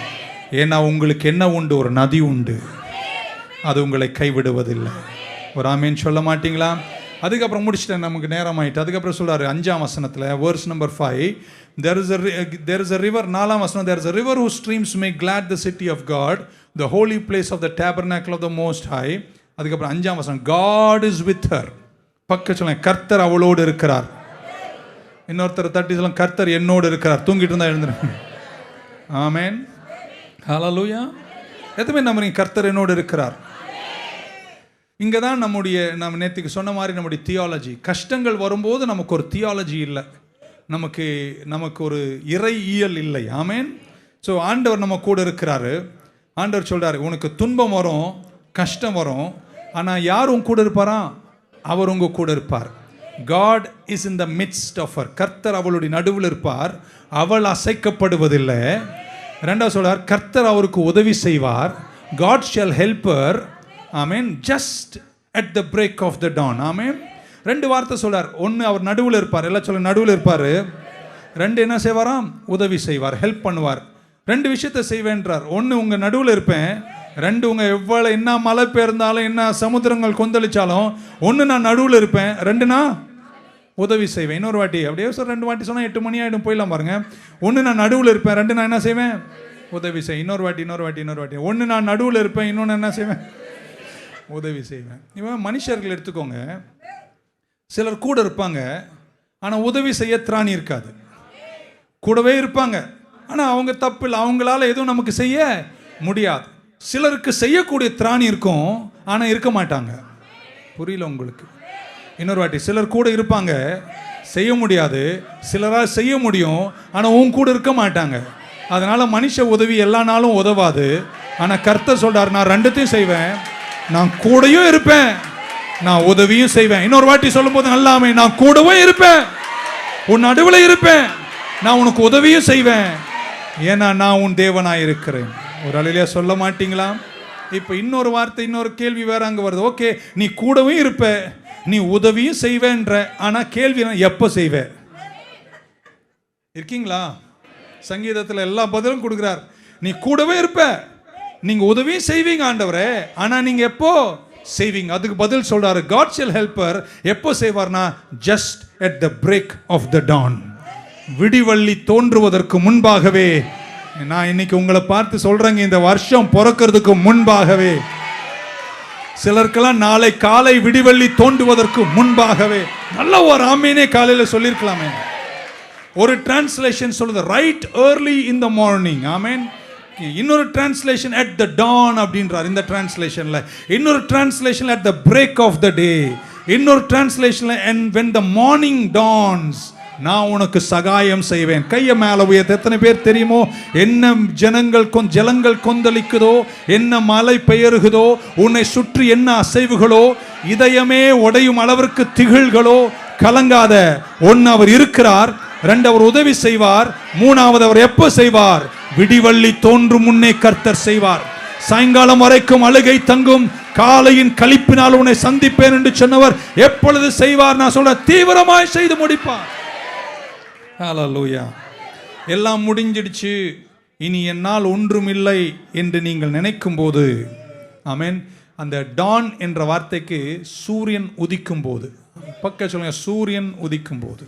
ஏன்னா உங்களுக்கு என்ன உண்டு? ஒரு நதி உண்டு, அது உங்களை கைவிடுவதில்லை. ஒரு ஆமேன் சொல்ல மாட்டீங்களா? அதுக்கப்புறம் முடிச்சுட்டேன், நமக்கு நேரம் ஆயிட்டு. அதுக்கப்புறம் சொல்றாரு 5ஆம் வசனத்தில், verse number 5, there is a river. 4ஆம் வசனம், there is a river whose streams make glad the city of God, the holy place of the tabernacle of the most high. அதுக்கப்புறம் 5ஆம் வசனம், God is with her. பக்க சொல்லுங்க, கர்த்தர் அவளோடு இருக்கிறார். இன்னொருத்தர் தட்டி சொல்லுங்க, கர்த்தர் என்னோடு இருக்கிறார். தூங்கிட்டு இருந்தா எழுந்துருங்க. ஆமென், ஹல்லேலூயா. எதுவுமே நம்புறீங்க? கர்த்தர் என்னோடு இருக்கிறார். இங்கே தான் நம்ம நேற்றுக்கு சொன்ன மாதிரி நம்முடைய தியாலஜி. கஷ்டங்கள் வரும்போது நமக்கு ஒரு தியாலஜி இல்லை, நமக்கு ஒரு இறையியல் இல்லை. ஆமேன். ஸோ ஆண்டவர் நம்ம கூட இருக்கிறாரு. ஆண்டவர் சொல்கிறாரு, உனக்கு துன்பம் வரும், கஷ்டம் வரும், ஆனால் யார் உங்க கூட இருப்பாரா? அவர் உங்க கூட இருப்பார். God is in the midst of her. கர்த்தர் அவளுடைய நடுவில் இருப்பார், அவள் அசைக்கப்படுவதில்லை. ரெண்டாவது சொல்றார், கர்த்தர் அவருக்கு உதவி செய்வார். God shall help her. ஆமென். Just at the break of the dawn. ஆமென். 2 வார்த்தை சொல்றார். ஒன்று, அவர் நடுவில் இருப்பார். எல்லாம் சொல்ல, நடுவில் இருப்பார். 2, என்ன செய்வாராம்? உதவி செய்வார், ஹெல்ப் பண்ணுவார். 2 விஷயத்தை செய்வேன்றார். 1, உங்க நடுவில் இருப்பேன். 2, உங்க எவ்வளோ என்ன மழை பெய்ந்தாலும், என்ன சமுத்திரங்கள் கொந்தளிச்சாலும், 1 நான் நடுவில் இருப்பேன், 2 நான் உதவி செய்வேன். இன்னொரு வாட்டி அப்படியே 2 வாட்டி சொன்னால் 8 மணி ஆகிடும், போயிடலாம் பாருங்க. 1 நான் நடுவில் இருப்பேன், 2 நான் என்ன செய்வேன்? உதவி செய். இன்னொரு வாட்டி 1 நான் நடுவில் இருப்பேன், இன்னொன்று என்ன செய்வேன்? உதவி செய்வேன். இவன் மனுஷர்கள் எடுத்துக்கோங்க, சிலர் கூட இருப்பாங்க, ஆனால் உதவி செய்ய திராணி இருக்காது. கூடவே இருப்பாங்க, ஆனால் அவங்க தப்பு இல்லை, அவங்களால எதுவும் நமக்கு செய்ய முடியாது. சிலருக்கு செய்யக்கூடிய திராணி இருக்கும், ஆனால் இருக்க மாட்டாங்க. புரியல உங்களுக்கு? இன்னொரு வாட்டி, சிலர் கூட இருப்பாங்க, செய்ய முடியாது. சிலரால் செய்ய முடியும், ஆனால் உன் கூட இருக்க மாட்டாங்க. அதனால மனுஷ உதவி எல்லா நாளும் உதவாது. ஆனால் கர்த்தர் சொல்றார், நான் 2த்தையும் செய்வேன். நான் கூடயும் இருப்பேன், நான் உதவியும் செய்வேன். இன்னொரு வாட்டி சொல்லும் போது நல்லாமே, நான் கூடவே இருப்பேன், உன் நடுவில் இருப்பேன், நான் உனக்கு உதவியும் செய்வேன், ஏன்னா நான் உன் தேவனாய் இருக்கிறேன். ஒரு அலையிலே சொல்ல மாட்டீங்களா? இப்போ இன்னொரு வார்த்தை, இன்னொரு கேள்வி வேற அங்கே வருது. ஓகே, நீ கூடவே இருப்ப, நீ உதவியும் செய்வேன்ற, ஆனால் கேள்வி எப்போ செய்வ? இருக்கீங்களா? சங்கீதத்தில் எல்லா பதிலும் கொடுக்குறார். நீ கூடவே இருப்ப, நீங்க உதவியும் செய்வீங்க ஆண்டவரே, ஆனா நீங்க எப்போ செய்வீங்க? அதுக்கு பதில் சொல்றாரு, God shall help her. எப்போ செய்வார்னா, just at the break of the dawn. விடிவள்ளி தோன்றுவதற்கு முன்பாகவே. நான் இன்னைக்கு உங்களை பார்த்து சொல்றேங்க, இந்த வருஷம் பிறக்கிறதுக்கு முன்பாகவே. சிலருக்கெல்லாம் நாளை காலை விடிவள்ளி தோன்றுவதற்கு முன்பாகவே. நல்ல ஒரு ஆமீனே காலையில் சொல்லியிருக்கலாமே. ஒரு டிரான்ஸ்லேஷன் சொல்லுது, right early in the morning. ஆமேன். இன்னொரு டிரான்ஸ்லேஷன் at the dawn அப்படின்றார் இந்த டிரான்ஸ்லேஷன்ல. இன்னொரு translation at the break of the day. இன்னொரு டிரான்ஸ்லேஷன்ல and when the morning dawns, நான் உனக்கு சகாயம் செய்வேன். கையை மேல உயர்த்த. எத்தனை பேர் தெரியுமோ, என்ன ஜலங்கள் கொந்தளிக்குதோ, என்ன மழை பெயருகுதோ, உன்னை சுற்றி என்ன அசைவுகளோ, இதயமே உடையும் அளவிற்கு திகில்களோ, கலங்காத. 1, அவர் இருக்கிறார். 2, அவர் உதவி செய்வார். 3வது, அவர் எப்போ செய்வார்? விடிவள்ளி தோன்றும் முன்னே கர்த்தர் செய்வார். சாயங்காலம் வரைக்கும் அழுகை தங்கும், காலையின் களிப்பினால் உன்னை சந்திப்பேன் என்று சொன்னவர் எப்பொழுது செய்வார்? நான் சொல்ற, தீவிரமாய் செய்து முடிப்பார். ஹல்லேலூயா. எல்லாம் முடிஞ்சிடுச்சு, இனி என்னால் ஒன்றும் இல்லை என்று நீங்கள் நினைக்கும் போது, ஆமென், அந்த டான் என்ற வார்த்தைக்கு சூரியன் உதிக்கும் போது, பக்க சொல்லுங்க, சூரியன் உதிக்கும் போது.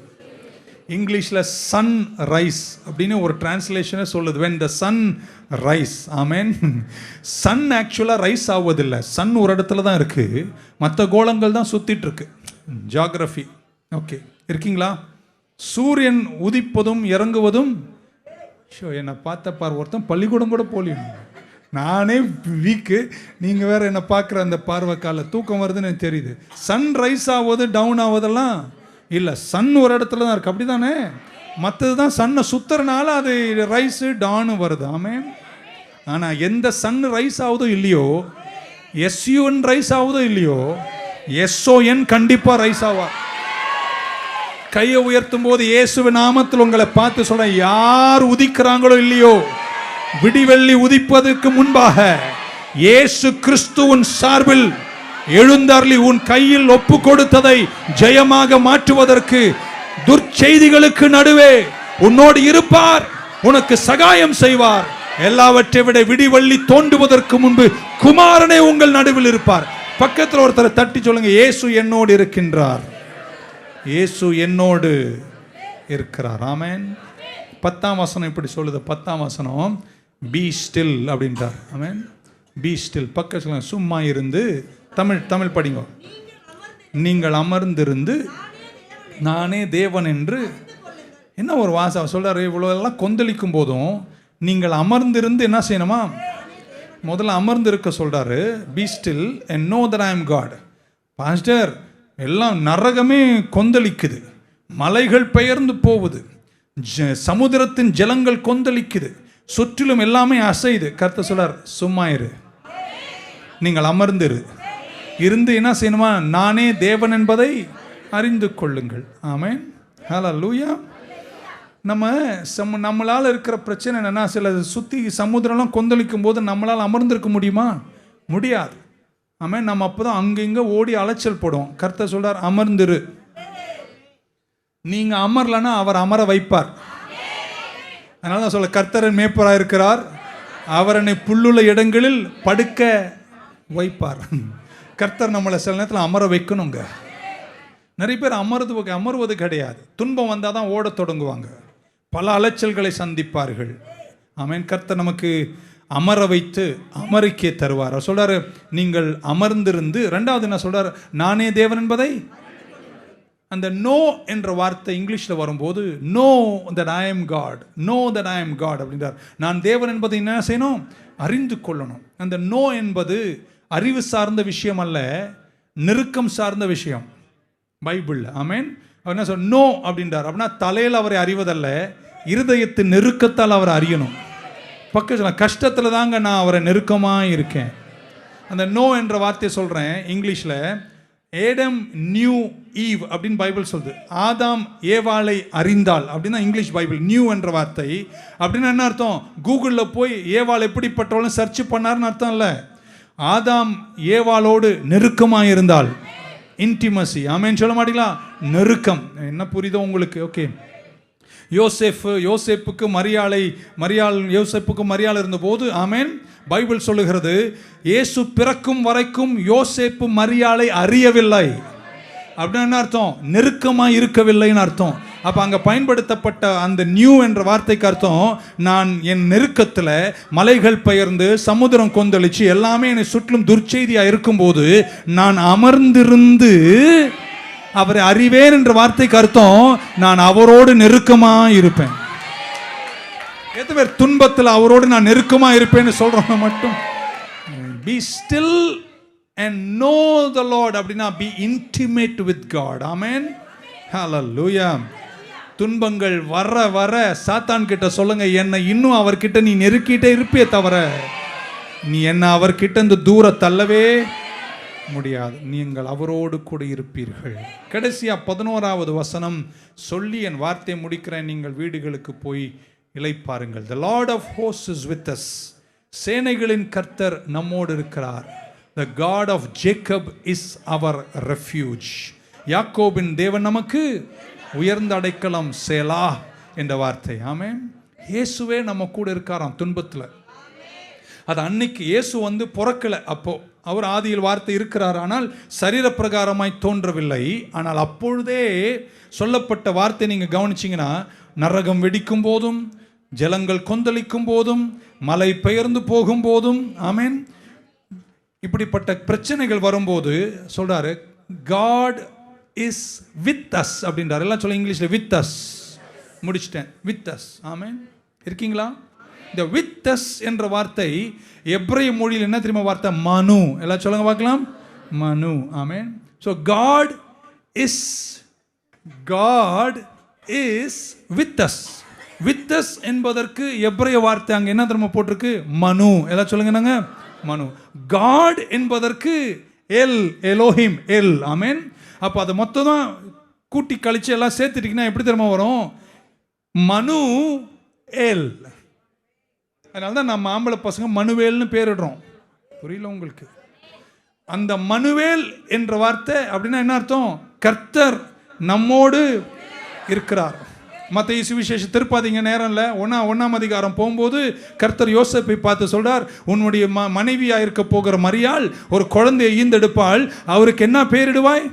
இங்கிலீஷில் சன் ரைஸ் அப்படின்னு ஒரு டிரான்ஸ்லேஷனை சொல்லுது. when the sun rise. ஆமென். சன் ஆக்சுவலாக ரைஸ் ஆவதில்லை. சன் ஒரு இடத்துல தான் இருக்கு, மற்ற கோளங்கள் தான் சுத்திட்டு இருக்கு. ஜியாகிரபி. ஓகே, இருக்கீங்களா? சூரியன் உதிப்பதும் இறங்குவதும். என்னை பார்த்த பார், ஒருத்தன் பள்ளிக்கூடம் கூட போலியும். நானே வீக்கு, நீங்கள் வேற என்னை பார்க்குற அந்த பார்வை கால தூக்கம் வருதுன்னு எனக்கு தெரியுது. சன் ரைஸ் ஆகுது, டவுன் ஆகுதெல்லாம் இல்லை, சன் ஒரு இடத்துல தான் இருக்கு. அப்படி தானே? மற்றது தான் சன்னை சுத்துறனால அது ரைஸு டானு வருது. ஆமென். ஆனால் எந்த சன் ரைஸ் ஆகுதோ இல்லையோ, SUN ரைஸ் ஆகுதோ இல்லையோ, SON கண்டிப்பாக ரைஸ் ஆவா. கையை உயர்த்தும் போது இயேசுவின் நாமத்தில் உங்களை பார்த்து சொல்ல, யார் உதிக்கிறாங்களோ இல்லையோ, விடிவெள்ளி உதிப்பதற்கு முன்பாக இயேசு கிறிஸ்துவின் சார்பில் எழுந்தருளி உன் கையில் ஒப்பு கொடுத்ததை ஜெயமாக மாற்றுவதற்கு துர்ச்செய்திகளுக்கு நடுவே உன்னோடு இருப்பார், உனக்கு சகாயம் செய்வார். எல்லாவற்றை விட விடிவள்ளி தோன்றுவதற்கு முன்பு குமாரனே உங்கள் நடுவில் இருப்பார். பக்கத்தில் ஒருத்தரை தட்டி சொல்லுங்க, இயேசு என்னோடு இருக்கின்றார், இயேசு என்னோடு இருக்கிறார். ஆமென். 10ஆம் வசனம் இப்படி சொல்லுது. 10ஆம் வசனம் பி ஸ்டில் அப்படின்றார். ஆமென். Be still. பக்க சொல்லுங்க, சும்மா இருந்து. தமிழ் படிங்க. நீங்கள் அமர்ந்திருந்து நானே தேவன் என்று. என்ன ஒரு வாசம் சொல்றாரு. இவ்வளோ எல்லாம் கொந்தளிக்கும் போதும் நீங்கள் அமர்ந்திருந்து என்ன செய்யணுமா? முதல்ல அமர்ந்து இருக்க சொல்றாரு. Be still and know that I am God. Pastor, எல்லாம் நரகமே கொந்தளிக்குது, மலைகள் பெயர்ந்து போகுது, சமுத்திரத்தின் ஜலங்கள் கொந்தளிக்குது, சுற்றிலும் எல்லாமே அசைது. கர்த்தர் சொல்றார், சும்மா இரு, நீங்கள் அமர்ந்திரு. இருந்து என்ன செய்யணுமா? நானே தேவன் என்பதை அறிந்து கொள்ளுங்கள். ஆமென். ஹல்லேலூயா. நம்மளால் இருக்கிற பிரச்சனை என்னன்னா, சில சுற்றி சமுத்திரம்லாம் கொந்தளிக்கும் போது நம்மளால் அமர்ந்திருக்க முடியுமா? முடியாது. ஆமென். நம்ம அப்போதான் அங்கங்க ஓடி அலைச்சல் போடுவோம். கர்த்தர் சொல்றார், அமர்ந்திரு. நீங்க அமரலன்னா அவர் அமர வைப்பார். அதனால தான் சொல்ல, கர்த்தரின் மேய்ப்பராக இருக்கிறார், அவர் என்னை புல்லுள்ள இடங்களில் படுக்க வைப்பார். கர்த்தர் நம்மளை சில நேரத்தில் அமர வைக்கணுங்க. நிறைய பேர் அமர்வது கிடையாது. துன்பம் வந்தால் தான் ஓட தொடங்குவாங்க, பல அலைச்சல்களை சந்திப்பார்கள். ஆமென். கர்த்தர் நமக்கு அமர வைத்து அமரிக்கே தருவார். அவர் சொல்றாரு, நீங்கள் அமர்ந்திருந்து. ரெண்டாவது என்ன சொல்றாரு? நானே தேவன் என்பதை. அந்த நோ என்ற வார்த்தை இங்கிலீஷில் வரும்போது, know that I am God, know that I am God அப்படின்றார். நான் தேவன் என்பதை என்ன செய்யணும்? அறிந்து கொள்ளணும். அந்த நோ என்பது அறிவு சார்ந்த விஷயம் அல்ல, நெருக்கம் சார்ந்த விஷயம் பைபிளில். ஆமென். அவர் என்ன சொல்ற? நோ அப்படின்றார். அப்படின்னா தலையில் அவரை அறிவதல்ல, இருதயத்தின் நெருக்கத்தால் அவரை அறியணும். பக்கத்தில் கஷ்டத்தில் தாங்க நான் அவரை நெருக்கமாக இருக்கேன். அந்த நோ என்ற வார்த்தையை சொல்கிறேன் இங்கிலீஷில். ஏடம் நியூ ஈவ் அப்படின்னு பைபிள் சொல்லுது. ஆதாம் ஏவாளை அறிந்தாள் அப்படின்னா இங்கிலீஷ் பைபிள். நியூ என்ற வார்த்தை அப்படின்னா என்ன அர்த்தம்? கூகுளில் போய் ஏவாள் எப்படிப்பட்டவளும் சர்ச் பண்ணார்னு அர்த்தம் இல்லை. ஆதாம் ஏவாளோடு நெருக்கமாக இருந்தாள். இன்டிமசி. ஆமென். சொல்ல மாட்டீங்களா? நெருக்கம். என்ன புரியுதோ உங்களுக்கு? ஓகே. யோசேப்புக்கு மரியாள் இருந்தபோது, ஆமென், பைபிள் சொல்லுகிறது, இயேசு பிறக்கும் வரைக்கும் யோசேப்பு மரியாளை அறியவில்லை. அப்படின்னு என்ன அர்த்தம்? நெருக்கமாக இருக்கவில்லைன்னு அர்த்தம். அப்போ அங்கே பயன்படுத்தப்பட்ட அந்த நியூ என்ற வார்த்தைக்கு அர்த்தம், நான் என் நெருக்கத்தில் மலைகள் பெயர்ந்து சமுத்திரம் கொந்தளிச்சு எல்லாமே என்னை சுற்றிலும் துர்ச்செய்தியாக இருக்கும்போது நான் அமர்ந்திருந்து அவரை அறிவேன் என்ற வார்த்தைக்கு அர்த்தம், நான் அவரோடு நெருக்கமாக இருப்பேன். எத்தனை பேர் துன்பத்தில் அவரோடு நான் நெருக்கமாக இருப்பேன்னு சொல்கிறவங்க மட்டும். B still and know the Lord அப்படின்னா be intimate with God. ஆமென். ஹல்லேலூயா. துன்பங்கள் வர வர சாத்தான் கிட்ட சொல்லுங்க, என்னை இன்னும் அவர்கிட்ட நீ நெருக்கிட்டே இருப்பே தவிர நீ என்ன அவர்கிட்ட இந்த தூர தள்ளவே முடியாது. நீங்கள் அவரோடு கூட இருப்பீர்கள். கடைசியா 11வது வசனம் சொல்லி என் வார்த்தையை முடிக்கிறேன். நீங்கள் வீடுகளுக்கு போய் இளைப்பாருங்கள். The Lord of hosts is with us. சேனைகளின் கர்த்தர் நம்மோடு இருக்கிறார். The God of Jacob is our refuge. யாக்கோபின் தேவன் நமக்கு உயர்ந்த அடைக்கலம். சேலா என்ற வார்த்தை. ஆமென். இயேசுவே நம்ம கூட இருக்காராம் துன்பத்தில். அது அன்னைக்கு இயேசு பிறக்கலை. அப்போ அவர் ஆதியில் வார்த்தை இருக்கிறார், ஆனால் சரீர பிரகாரமாய் தோன்றவில்லை. ஆனால் அப்பொழுதே சொல்லப்பட்ட வார்த்தை நீங்கள் கவனிச்சிங்கன்னா, நரகம் வெடிக்கும் போதும், ஜலங்கள் கொந்தளிக்கும் போதும், மலை பெயர்ந்து போகும் போதும், ஆமென், இப்படிப்பட்ட பிரச்சனைகள் வரும்போது சொல்றாரு, God is with us அப்படின்றார். எல்லாம் சொல்ல இங்கிலீஷில் with us. முடிச்சிட்டேன். with us. ஆமென். இருக்கீங்களா? இந்த with us என்ற வார்த்தை எபிரேய மொழியில் என்ன தெரியுமா வார்த்தை? மனு. எல்லாம் சொல்லுங்க பார்க்கலாம். மனு. ஆமென். So God is with us. with us என்பதற்கு எபிரேய வார்த்தை அங்கே என்ன தெரியுமா போட்டிருக்கு? மனு. எல்லாம் சொல்லுங்க நாங்க மனு. God என்பதற்கு எல், எலோஹிம், எல். ஆமென். அப்போ அதை மொத்தம் தான் கூட்டி கழிச்சு எல்லாம் சேர்த்துட்டீங்கன்னா எப்படி தெரியுமா வரும்? மனு எல். அதனால தான் நம்ம ஆம்பளை பசங்க மனுவேல்னு பேரிடுறோம். புரியல உங்களுக்கு? அந்த மனுவேல் என்ற வார்த்தை அப்படின்னா என்ன அர்த்தம்? கர்த்தர் நம்மோடு இருக்கிறார். மத்தேயு சுவிசேஷம் திருப்பாதீங்க, நேரம் இல்லை. 1ஆம் அதிகாரம் போகும்போது கர்த்தர் யோசேப்பை பார்த்து சொல்றார், உன்னுடைய மனைவியா இருக்க போகிற மரியாள் ஒரு குழந்தையை ஈந்தெடுப்பாள், அவருக்கு என்ன பெயரிடுவாய்?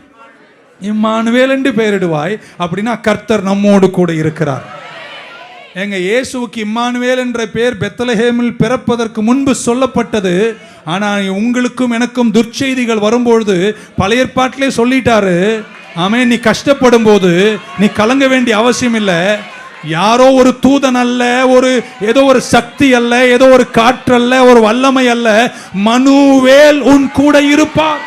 இம்மானுவேல் என்று பெயரிடுவாய். அப்படின்னா கர்த்தர் நம்மோடு கூட இருக்கிறார். எங்க இயேசுவுக்கு இம்மானுவேல் என்ற பெயர் பெத்லஹேமில் பிறப்பதற்கு முன்பு சொல்லப்பட்டது. ஆனால் உங்களுக்கும் எனக்கும் துர்ச்செய்திகள் வரும்பொழுது பழைய ஏற்பாட்டிலே சொல்லிட்டாரு. ஆமென். நீ கஷ்டப்படும் போது நீ கலங்க வேண்டிய அவசியம் இல்லை. யாரோ ஒரு தூதன் அல்ல, ஏதோ ஒரு சக்தி அல்ல, ஏதோ ஒரு காற்றல்ல, ஒரு வல்லமை அல்ல, மனுவேல் உன் கூட இருப்பார்.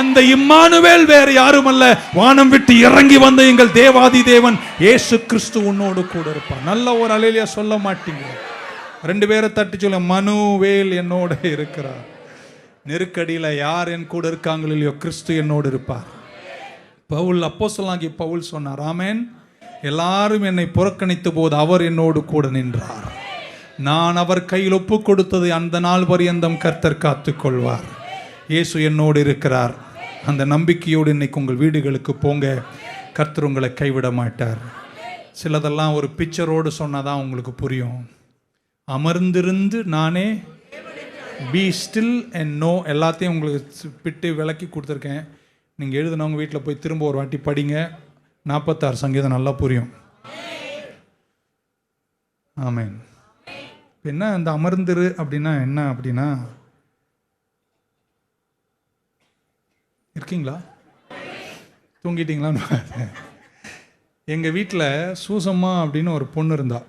அந்த இம்மானுவேல் வேற யாரும் அல்ல, வானம் விட்டு இறங்கி வந்த எங்கள் தேவாதி தேவன் இயேசு கிறிஸ்து உன்னோடு கூட இருப்பார். நல்ல ஒரு அல்லேலூயா சொல்ல மாட்டீங்க? 2 பேரை தட்டி சொல்ல, மனுவேல் என்னோட இருக்கிறார். நெருக்கடியில் யார் என் கூட இருக்காங்களோ இல்லையோ, கிறிஸ்து என்னோடு இருப்பார். பவுல், அப்போஸ்தலனாகிய பவுல் சொன்னார், ஆமென், எல்லாரும் என்னை புறக்கணித்த போது அவர் என்னோடு கூட நின்றார். நான் அவர் கையில் ஒப்பு கொடுத்ததை அந்த நாள் பரியந்தம் கர்த்தர் காத்துக்கொள்வார். இயேசு என்னோடு இருக்கிறார். அந்த நம்பிக்கையோடு இன்னைக்கு உங்கள் வீடுகளுக்கு போங்க. கர்த்தர் உங்களை கைவிட மாட்டார். சிலதெல்லாம் ஒரு பிக்சரோடு சொன்னாதான் உங்களுக்கு புரியும். அமர்ந்திருந்து நானே, பி ஸ்டில் அண்ட் நோ, எல்லாத்தையும் உங்களுக்கு பிட்டு விளக்கி கொடுத்துருக்கேன். நீங்கள் எழுதுனவங்க வீட்டில் போய் திரும்ப ஒரு வாட்டி படிங்க. 46 சங்கீதம் நல்லா புரியும். ஆமென். என்ன இந்த அமர்ந்திரு அப்படின்னா என்ன அப்படின்னா, இருக்கீங்களா? தூங்கிட்டீங்களான்னு. எங்கள் வீட்டில் சூசம்மா அப்படின்னு ஒரு பொண்ணு இருந்தா.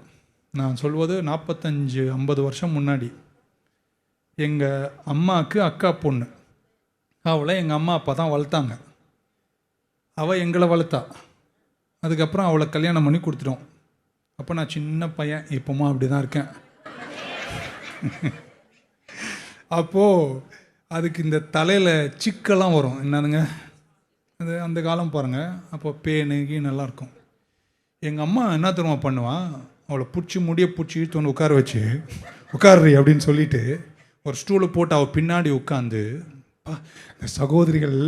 நான் சொல்வது 45-50 வருஷம் முன்னாடி. எங்கள் அம்மாவுக்கு அக்கா பொண்ணு. அவளை எங்கள் அம்மா அப்பா தான் வளர்த்தாங்க. அவள் எங்களை வளர்த்தா. அதுக்கப்புறம் அவளை கல்யாணம் பண்ணி கொடுத்துட்டோம். அப்போ நான் சின்ன பையன், இப்போமா அப்படி தான் இருக்கேன். அப்போது அதுக்கு இந்த தலையில் சிக்கெல்லாம் வரும். என்னதுங்க அது? அந்த காலம் பாருங்கள். அப்போ பேனு நல்லாயிருக்கும். எங்கள் அம்மா என்ன தெரியுமா பண்ணுவான், அவளை பிடிச்சி முடிய பிடிச்சி இழுத்து வந்து உட்கார வச்சு, உட்கார்றி அப்படின்னு சொல்லிட்டு ஒரு ஸ்டூலை போட்டு அவள் பின்னாடி உட்காந்து, இந்த சகோதரிகள்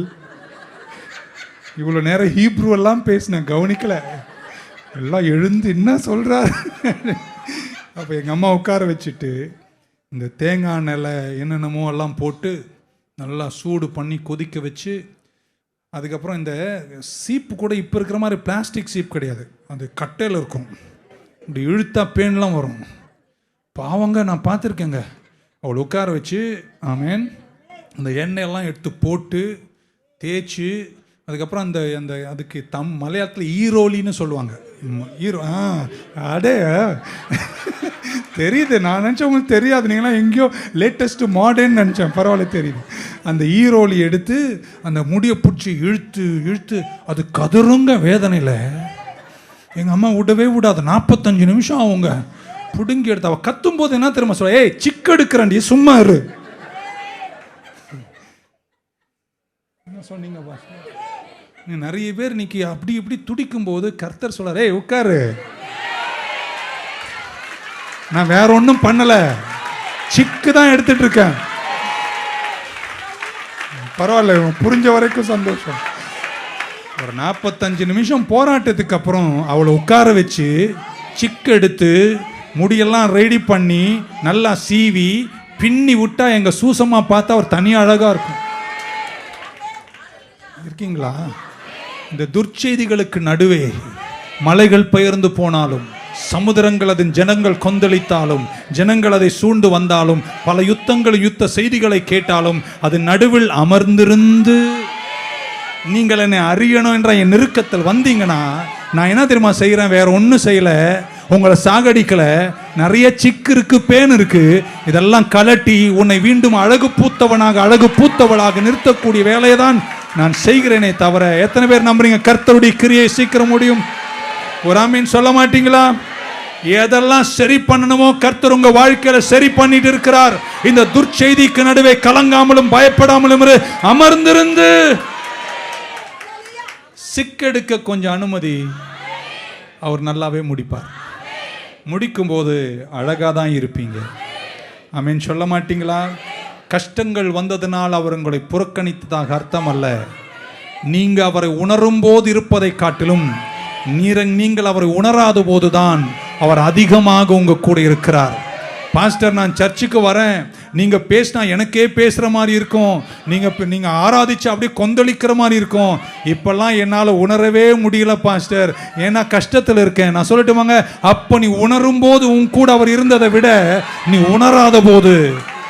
இவ்வளோ நேரம் ஹீப்ரூவெல்லாம் பேசினேன், கவனிக்கலை, எல்லாம் எழுந்து என்ன சொல்கிறார். அப்போ எங்கள் அம்மா உட்கார வச்சுட்டு இந்த தேங்காய் நிலை என்னென்னமோ எல்லாம் போட்டு நல்லா சூடு பண்ணி கொதிக்க வச்சு, அதுக்கப்புறம் இந்த சீப்பு கூட இப்போ இருக்கிற மாதிரி பிளாஸ்டிக் சீப் கிடையாது, அது கட்டையில் இருக்கும். இப்படி இழுத்தா பேன்லாம் வரும். பாவங்க, நான் பார்த்துருக்கேங்க. அவளை உட்கார வச்சு, ஆமேன், அந்த எண்ணெயெல்லாம் எடுத்து போட்டு தேய்ச்சி, அதுக்கப்புறம் அந்த அந்த அதுக்கு மலையாளத்தில் ஈரோலின்னு சொல்லுவாங்க. அடே தெரியுது. நான் நினச்சேன் உங்களுக்கு தெரியாது, நீங்களாம் எங்கேயோ லேட்டஸ்ட்டு மாடர்ன் நினச்சேன். பரவாயில்ல, தெரியுது. அந்த ஈரோலி எடுத்து அந்த முடியை பிடிச்சி இழுத்து இழுத்து அது கதறுங்க வேதனையில். எங்கள் அம்மா விடவே விடாது. 45 நிமிஷம் அவங்க பிடுங்கி எடுத்து அவள் கத்தும்போது என்ன தெரியுமா சொல்ல, ஏய் சிக்கு எடுக்கிறேன்டி, சும்மா இரு. என்ன சொன்னீங்க பாஸ்? நிறைய பேர் இன்னைக்கு அப்படி இப்படி துடிக்கும் போது கர்த்தர் சொல்றாரு, ஏய் உட்காரு, நான் வேற ஒன்றும் பண்ணல, சிக்கு தான் எடுத்துட்டு இருக்கேன். பரவாயில்ல, புரிஞ்ச வரைக்கும் சந்தோஷம். ஒரு 45 நிமிஷம் போராட்டத்துக்கு அப்புறம் அவளை உட்கார வச்சு சிக்கு எடுத்து முடியெல்லாம் ரெடி பண்ணி நல்லா சீவி பின்னி விட்டா எங்க சூசமா பார்த்தா ஒரு தனி அழகா இருக்கும். இருக்கீங்களா? இந்த துர்ச்செய்திகளுக்கு நடுவே மலைகள் பெயர்ந்து போனாலும், சமுதிரங்கள் அதன் ஜனங்கள் கொந்தளித்தாலும், ஜனங்கள் அதை சூழ்ந்து வந்தாலும், பல யுத்த செய்திகளை கேட்டாலும், அது நடுவில் அமர்ந்திருந்து நீங்கள் என்னை அறியணும் என்ற என் நெருக்கத்தில் வந்தீங்கன்னா, நான் என்ன தெரியுமா செய்கிறேன்? வேற ஒன்றும் செய்யலை, உங்களை சாகடிக்கல. நிறைய சிக்கு இருக்கு, பேன் இருக்கு, இதெல்லாம் கலட்டி உன்னை மீண்டும் அழகு பூத்தவனாக அழகு பூத்தவளாக நிறுத்தக்கூடிய வேலையை தான் நான் செய்கிறேனே தவிர. எத்தனை பேர் நம்புறீங்க கர்த்தருடைய கிரியை சீக்கிரம் முடியும்? ஒரு ஆமீன் சொல்ல மாட்டீங்களா? எதெல்லாம் சரி பண்ணணுமோ கர்த்தர் உங்க வாழ்க்கையில சரி பண்ணிட்டு இருக்கிறார். இந்த துர்ச்செய்திக்கு நடுவே கலங்காமலும் பயப்படாமலும் அமர்ந்திருந்து சிக்கெடுக்க கொஞ்சம் அனுமதி, அவர் நல்லாவே முடிப்பார். முடிக்கும் போது அழகா தான் இருப்பீங்க. ஆமீன் சொல்ல மாட்டீங்களா? கஷ்டங்கள் வந்ததனால் அவர் உங்களை புறக்கணித்ததாக அர்த்தம் அல்ல. நீங்க அவரை உணரும் போது இருப்பதை காட்டிலும் நீங்கள் அவரை உணராத போதுதான் அவர் அதிகமாக உங்க கூட இருக்கிறார். பாஸ்டர், நான் சர்ச்சுக்கு வரேன், நீங்க பேசினா எனக்கே பேசுற மாதிரி இருக்கும், நீங்க ஆராதிச்சு அப்படியே கொந்தளிக்கிற மாதிரி இருக்கும். இப்பெல்லாம் என்னால் உணரவே முடியல பாஸ்டர், ஏன்னா கஷ்டத்தில் இருக்கேன். நான் சொல்லட்டுமாங்க, அப்போ நீ உணரும் போது உன் கூட அவர் இருந்ததை விட நீ உணராத போது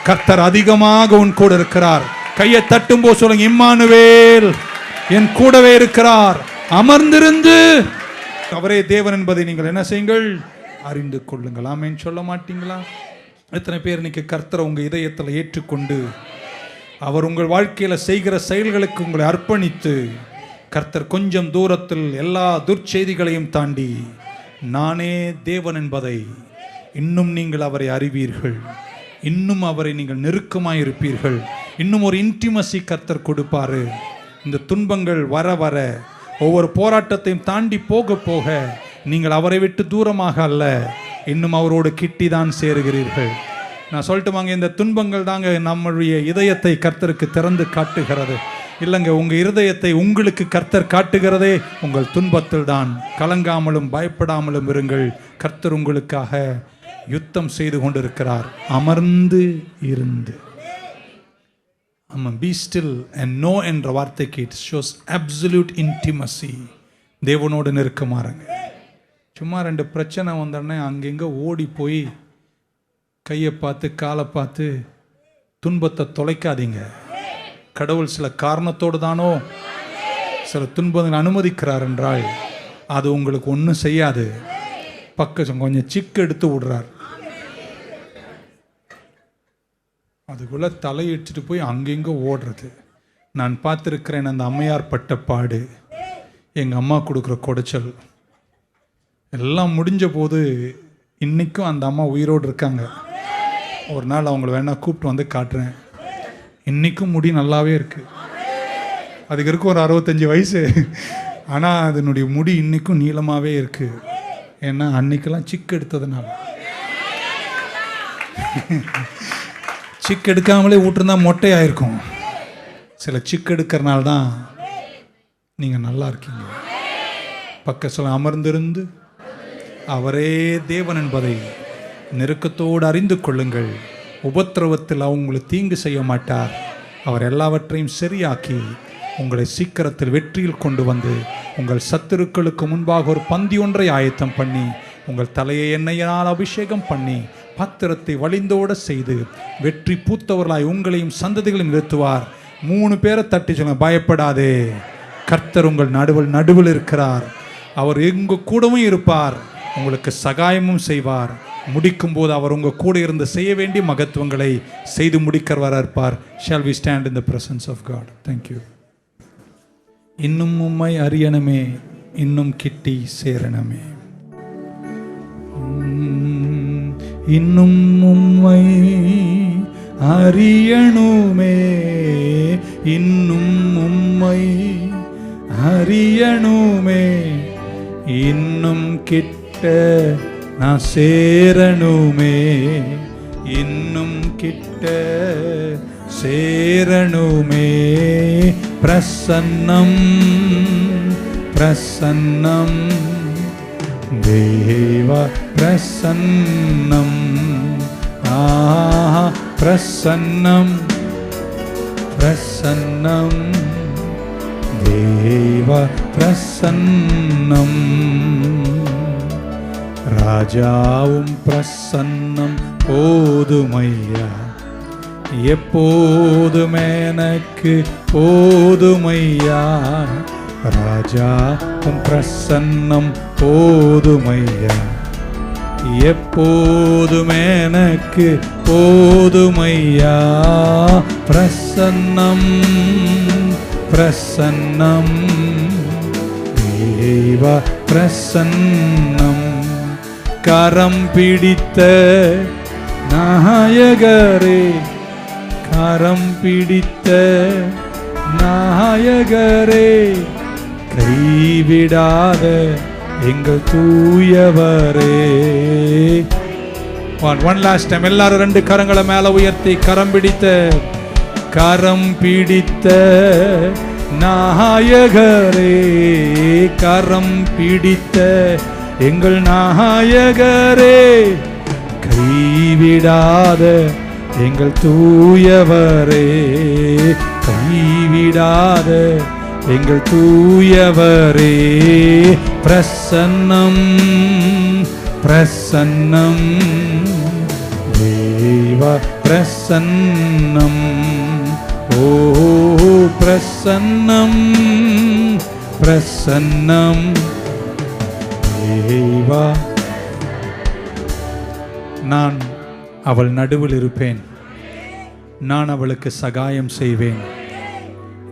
கர்த்தர் அதிகமாக உன் கூட இருக்கிறார். கையை தட்டும் போது சொல்லுங்க, இம்மானுவேல் என் கூடவே இருக்கிறார். அமர்ந்திருந்து அவரே தேவன் என்பதை நீங்கள் என்ன செய்யுங்கள், அறிந்து கொள்ளுங்கள். ஆமென் சொல்ல மாட்டீங்களா? எத்தனை பேர் இன்னைக்கு கர்த்தரை உங்க இதயத்தில் ஏற்றுக்கொண்டு அவர் உங்கள் வாழ்க்கையில் செய்கிற செயல்களுக்கு உங்களை அர்ப்பணித்து, கர்த்தர் கொஞ்சம் தூரத்தில் எல்லா துர்ச்செய்திகளையும் தாண்டி நானே தேவன் என்பதை இன்னும் நீங்கள் அவரை அறிவீர்கள், இன்னும் அவரை நீங்கள் நெருக்கமாக இருப்பீர்கள், இன்னும் ஒரு இன்டிமசி கர்த்தர் கொடுப்பாரு. இந்த துன்பங்கள் வர வர ஒவ்வொரு போராட்டத்தையும் தாண்டி போக போக நீங்கள் அவரை விட்டு தூரமாக அல்ல, இன்னும் அவரோடு கிட்டி தான் சேருகிறீர்கள். நான் சொல்லிட்டு வாங்க, இந்த துன்பங்கள் தாங்க நம்முடைய இதயத்தை கர்த்தருக்கு திறந்து காட்டுகிறது. இல்லைங்க, உங்கள் இருதயத்தை உங்களுக்கு கர்த்தர் காட்டுகிறதே உங்கள் துன்பத்தில் தான். கலங்காமலும் பயப்படாமலும் இருங்கள், கர்த்தர் உங்களுக்காக யுத்தம் செய்து கொண்டிருக்கிறார். அமர்ந்து இருந்து பி ஸ்டில் அண்ட் நோ என்ற வார்த்தைக்கு இட் ஷோஸ் அப்சல்யூட் இன்டிமசி. தேவனோடு நெருக்கமாறுங்க. சும்மா 2 பிரச்சனை வந்தோடனே அங்கெங்கே ஓடி போய் கையை பார்த்து காலை பார்த்து துன்பத்தை தொலைக்காதீங்க. கடவுள் சில காரணத்தோடு தானோ சில துன்பங்களை அனுமதிக்கிறார் என்றால் அது உங்களுக்கு ஒன்றும் செய்யாது. பக்கம் கொஞ்சம் சிக்கு எடுத்து விடுறார், அதுக்குள்ளே தலையிட்டுட்டு போய் அங்கெங்கே ஓடுறது. நான் பார்த்துருக்கிறேன் அந்த அம்மையார் பட்ட பாடு, எங்கள் அம்மா கொடுக்குற குடைச்சல் எல்லாம் முடிஞ்ச போது இன்றைக்கும் அந்த அம்மா உயிரோடு இருக்காங்க. ஒரு நாள் அவங்கள வேணா கூப்பிட்டு வந்து காட்டுறேன். இன்றைக்கும் முடி நல்லாவே இருக்குது. அதுக்கு இருக்கும் ஒரு 65 வயசு, ஆனால் அதனுடைய முடி இன்றைக்கும் நீளமாகவே இருக்குது. ஏன்னா அன்றைக்கெல்லாம் சிக்கு எடுத்ததுனால. சிக்கு எடுக்காமலே விட்டுருந்தா மொட்டையாயிருக்கும். சில சிக்கு எடுக்கிறனால தான் நீங்கள் நல்லா இருக்கீங்க. பக்கத்தில் அமர்ந்திருந்து அவரே தேவன் என்பதை நெருக்கத்தோடு அறிந்து கொள்ளுங்கள். உபத்திரவத்தில் அவங்களை தீங்கு செய்ய மாட்டார். அவர் எல்லாவற்றையும் சரியாக்கி உங்களை சீக்கிரத்தில் வெற்றியில் கொண்டு வந்து உங்கள் சத்துருக்களுக்கு முன்பாக ஒரு பந்தி ஒன்றை ஆயத்தம் பண்ணி உங்கள் தலையை எண்ணெயினால் அபிஷேகம் பண்ணி பாத்திரத்தை வழிந்தோட செய்து வெற்றி பூத்தவர்களாய் உங்களையும் சந்ததிகளையும் நிறுத்துவார். 3 பேரை தட்டி சொல்லுங்க, பயப்படாதே, கர்த்தர் உங்கள் நடுவில் இருக்கிறார். அவர் எங்க கூடவும் இருப்பார், உங்களுக்கு சகாயமும் செய்வார். முடிக்கும் போது அவர் உங்க கூட இருந்து செய்ய வேண்டிய மகத்துவங்களை செய்து முடிக்கிறவராக இருப்பார். Shall we stand in the presence of God? Thank you. இன்னும் உம்மை அறியணுமே, இன்னும் கிட்டி சேரணமே. இன்னும் உம்மை அறியணுமே, இன்னும் உம்மை அறியணுமே, இன்னும் கிட்ட நான் சேரணுமே, இன்னும் கிட்ட சேரணுமே. பிரசன்னம் பிரசன்னம் தேவ பிரசன்னம், பிரசன்னம் பிரசன்னம் தேவ பிரசன்னம். ராஜாவும் பிரசன்னம் போதுமையா, எப்போதும் எனக்கு போதுமையா. ராஜாவும் பிரசன்னம் போதுமையா, எப்போதும் எனக்கு போதுமையா. பிரசன்னம் பிரசன்னம் தேவ பிரசன்னம். கரம் பிடித்த நாயகரே, கரம் பிடித்த நாயகரே, கைவிடாத எங்கள் தூயவரே, ஒன் லாஸ்ட் டைம் எல்லாரும் 2 கரங்களை மேல உயர்த்தி கரம் பிடித்த நாயகரே, கரம் பிடித்த எங்கள் நாயகரே, கைவிடாத எங்கள் தூயவரே, கைவிடாத எங்கள் தூயவரே, பிரசன்னம் பிரசன்னம் தேவ பிரசன்னம், ஓ பிரசன்னம் பிரசன்னம் தேவா. நான் அவள் நடுவில் இருப்பேன், நான் அவளுக்கு சகாயம் செய்வேன்.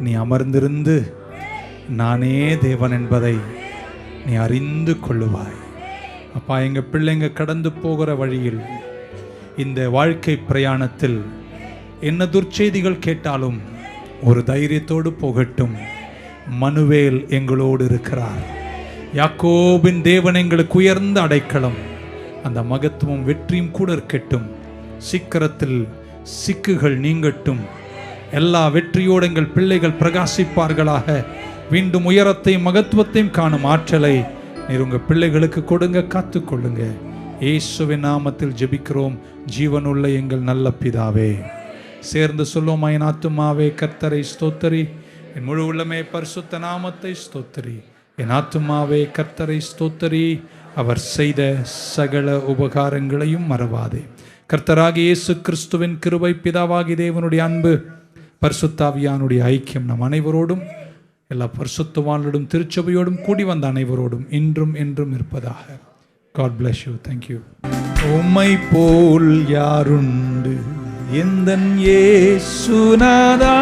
நீ அமர்ந்திருந்து நானே தேவன் என்பதை நீ அறிந்து கொள்ளுவாய். அப்பா, எங்க பிள்ளைங்க கடந்து போகிற வழியில், இந்த வாழ்க்கை பிரயாணத்தில் என்ன துர்ச்செய்திகள் கேட்டாலும் ஒரு தைரியத்தோடு போகட்டும். மனுவேல் எங்களோடு இருக்கிறார். யாக்கோபின் தேவன் எங்களுக்கு உயர்ந்த அடைக்கலம். அந்த மகத்துவம் வெற்றியும் கூட இருக்கட்டும். சீக்கிரத்தில் சிக்குகள் நீங்கட்டும். எல்லா வெற்றியோடு எங்கள் பிள்ளைகள் பிரகாசிப்பார்களாக. மீண்டும் உயரத்தையும் மகத்துவத்தையும் காணும் ஆற்றலை நீர் உங்கள் பிள்ளைகளுக்கு கொடுங்க, காத்துக்கொள்ளுங்க. இயேசுவின் நாமத்தில் ஜெபிக்கிறோம் ஜீவனுள்ள எங்கள் நல்ல பிதாவே. சேர்ந்து சொல்லுவோம், என் ஆத்துமாவே கர்த்தரை ஸ்தோத்தரி, என் முழு உள்ளமே பரிசுத்த நாமத்தை ஸ்தோத்தரி. என் ஆத்துமாவே கர்த்தரை ஸ்தோத்தரி, அவர் செய்த சகல உபகாரங்களையும் மறவாதே. கர்த்தராகிய இயேசு கிறிஸ்துவின் கிருபை, பிதாவாகிய தேவனுடைய அன்பு, பரிசுத்தாவியானுடைய ஐக்கியம் நம் அனைவரோடும், எல்லா பரிசுத்தவான்களோடும் திருச்சபையோடும் கூடி வந்த அனைவரோடும் இன்றும் என்றும் இருப்பதாக. God bless you. Thank you. உம்மை போல் யாருண்டு எந்தன் இயேசுநாதா,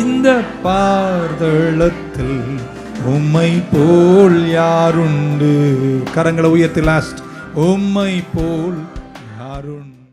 இந்த பார்தளத்தில் உம்மை போல் யாருண்டு. கரங்களை உயர்த்தி லாஸ்ட். உம்மை போல் யாருண்டு.